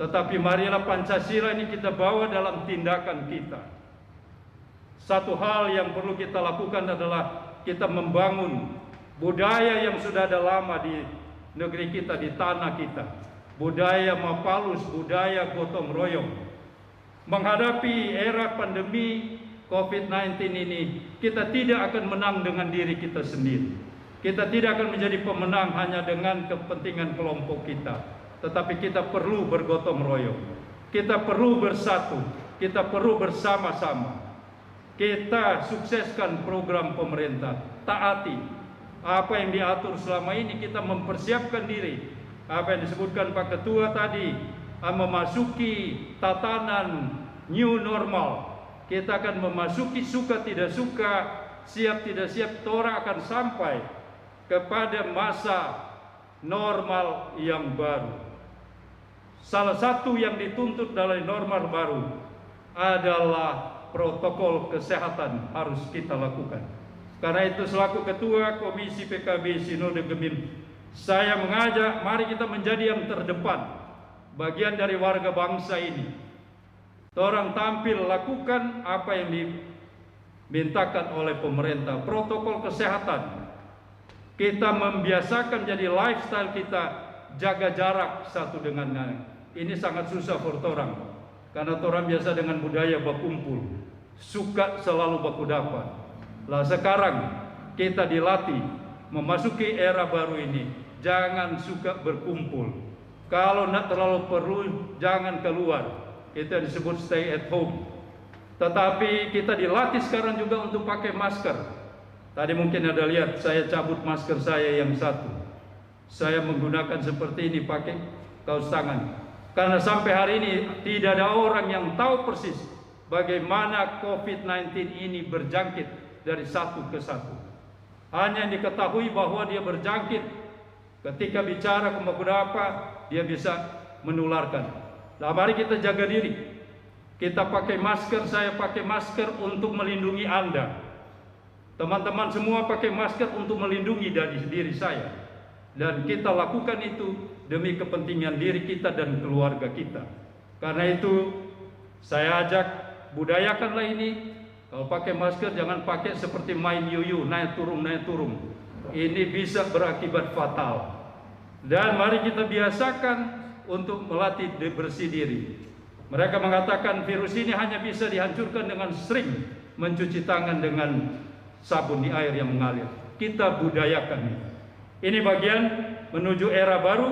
tetapi marilah Pancasila ini kita bawa dalam tindakan kita. Satu hal yang perlu kita lakukan adalah kita membangun budaya yang sudah ada lama di negeri kita, di tanah kita. budaya Mapalus, budaya gotong royong. Menghadapi era pandemi COVID-19 ini, kita tidak akan menang dengan diri kita sendiri. Kita tidak akan menjadi pemenang hanya dengan kepentingan kelompok kita, tetapi kita perlu bergotong royong. Kita perlu bersatu, kita perlu bersama-sama. Kita sukseskan program pemerintah, taati apa yang diatur selama ini, kita mempersiapkan diri. Apa yang disebutkan Pak Ketua tadi, memasuki tatanan new normal. Kita akan memasuki suka tidak suka, siap tidak siap, tora akan sampai kepada masa normal yang baru. Salah satu yang dituntut dalam normal baru adalah protokol kesehatan harus kita lakukan. Karena itu selaku Ketua Komisi PKB Sinode Gemim, saya mengajak mari kita menjadi yang terdepan, bagian dari warga bangsa ini. Orang tampil lakukan apa yang dimintakan oleh pemerintah, protokol kesehatan. Kita membiasakan jadi lifestyle kita, jaga jarak satu dengan lain. Ini sangat susah for orang, karena orang biasa dengan budaya berkumpul, suka selalu baku dapat. Lah sekarang kita dilatih memasuki era baru ini, jangan suka berkumpul. Kalau nak terlalu perlu, jangan keluar. Itu yang disebut stay at home. Tetapi kita dilatih sekarang juga untuk pakai masker. Tadi mungkin ada lihat, saya cabut masker saya yang satu. Saya menggunakan seperti ini, pakai kaos tangan. Karena sampai hari ini tidak ada orang yang tahu persis bagaimana COVID-19 ini berjangkit dari satu ke satu. Hanya yang diketahui bahwa dia berjangkit ketika bicara apa, dia bisa menularkan. Nah, mari kita jaga diri. Kita pakai masker, saya pakai masker untuk melindungi Anda. Teman-teman semua pakai masker untuk melindungi dari diri saya. Dan kita lakukan itu demi kepentingan diri kita dan keluarga kita. Karena itu saya ajak, budayakanlah ini. Kalau pakai masker jangan pakai seperti main yuyu, naik turun. Ini bisa berakibat fatal. Dan mari kita biasakan untuk melatih bersih diri. Mereka mengatakan virus ini hanya bisa dihancurkan dengan sering mencuci tangan dengan sabun di air yang mengalir. Kita budayakan ini. Ini bagian menuju era baru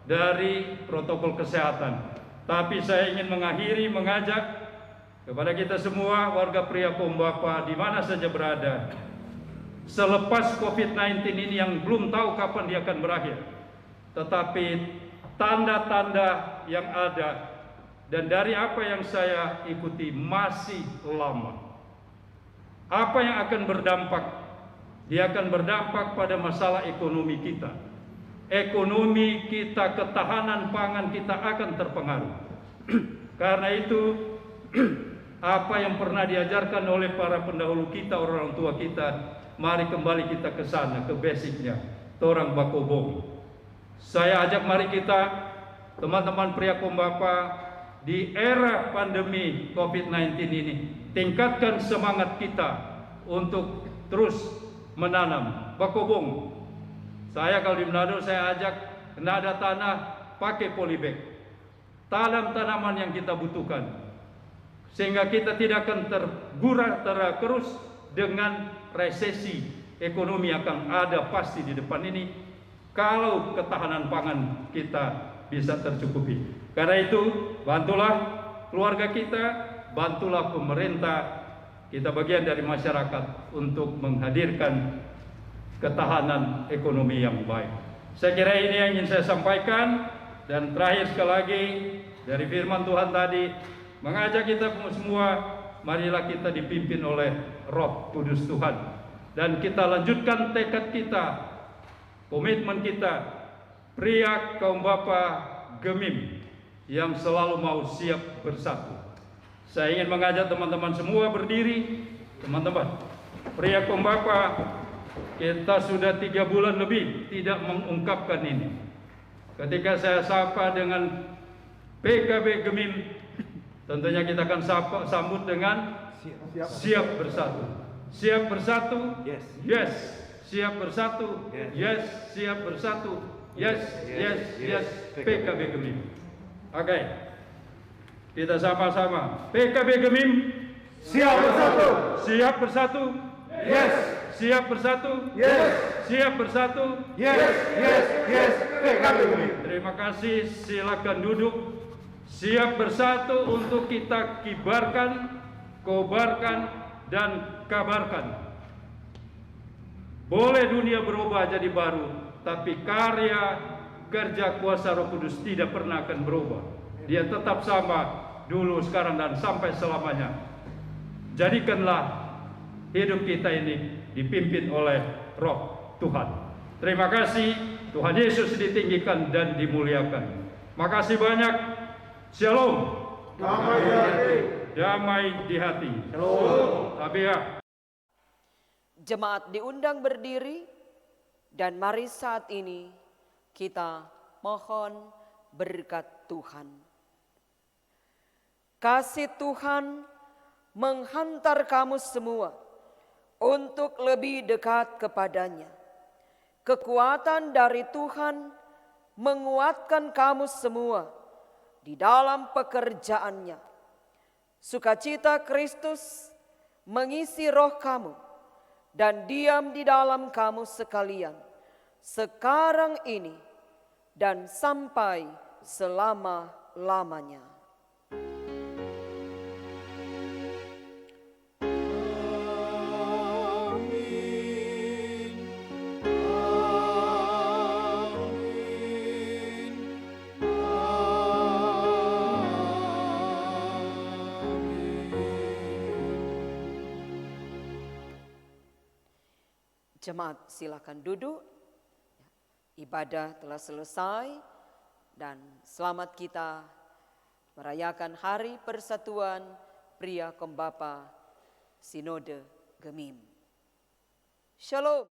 dari protokol kesehatan. Tapi saya ingin mengakhiri mengajak kepada kita semua warga Pria Kombapa di mana saja berada. Selepas COVID-19 ini yang belum tahu kapan dia akan berakhir. Tetapi tanda-tanda yang ada dan dari apa yang saya ikuti masih lama. Apa yang akan berdampak? Dia akan berdampak pada masalah ekonomi kita. Ekonomi kita, ketahanan pangan kita akan terpengaruh. Karena itu apa yang pernah diajarkan oleh para pendahulu kita, orang tua kita, mari kembali kita ke sana, ke basicnya, torang bakobong. Saya ajak mari kita, teman-teman Pria Kombapa, di era pandemi COVID-19 ini, tingkatkan semangat kita untuk terus menanam bakobong. Saya kalau di Manado saya ajak, kena ada tanah, pakai polybag. Tanam tanaman yang kita butuhkan, sehingga kita tidak akan tergerus dengan resesi ekonomi akan ada pasti di depan ini. Kalau ketahanan pangan kita bisa tercukupi. Karena itu bantulah keluarga kita, bantulah pemerintah. Kita bagian dari masyarakat untuk menghadirkan ketahanan ekonomi yang baik. Saya kira ini yang ingin saya sampaikan. Dan terakhir sekali lagi dari firman Tuhan tadi, mengajak kita semua, marilah kita dipimpin oleh Roh Kudus Tuhan. Dan kita lanjutkan tekad kita, komitmen kita, Pria Kombapa Gemim yang selalu mau siap bersatu. Saya ingin mengajak teman-teman semua berdiri. Teman-teman, Pria Kombapa, kita sudah 3 bulan lebih tidak mengungkapkan ini. Ketika saya sapa dengan PKB Gemim, tentunya kita akan sambut dengan siap bersatu. Siap bersatu? Yes. Yes. Siap bersatu? Yes. Yes. Siap bersatu? Yes, yes, yes, PKB Gemim. Oke, kita sama-sama. PKB Gemim. Siap bersatu. Siap bersatu. Yes. Siap bersatu. Yes. Siap bersatu. Yes. Yes. Yes. PKB Gemim. Terima kasih, silakan duduk. Siap bersatu untuk kita kibarkan, kobarkan, dan kabarkan. Boleh dunia berubah jadi baru, tapi karya kerja kuasa Roh Kudus tidak pernah akan berubah. Dia tetap sama dulu, sekarang, dan sampai selamanya. Jadikanlah hidup kita ini dipimpin oleh Roh Tuhan. Terima kasih, Tuhan Yesus ditinggikan dan dimuliakan. Makasih banyak. Shalom. Damai di hati. Damai di hati. Shalom. Tabiah. Jemaat diundang berdiri dan mari saat ini kita mohon berkat Tuhan. Kasih Tuhan menghantar kamu semua untuk lebih dekat kepadanya. Kekuatan dari Tuhan menguatkan kamu semua di dalam pekerjaannya. Sukacita Kristus mengisi roh kamu dan diam di dalam kamu sekalian, sekarang ini dan sampai selama-lamanya. Jemaat silakan duduk. Ibadah telah selesai dan selamat kita merayakan Hari Persatuan Pria Kembapa Sinode Gemim. Shalom.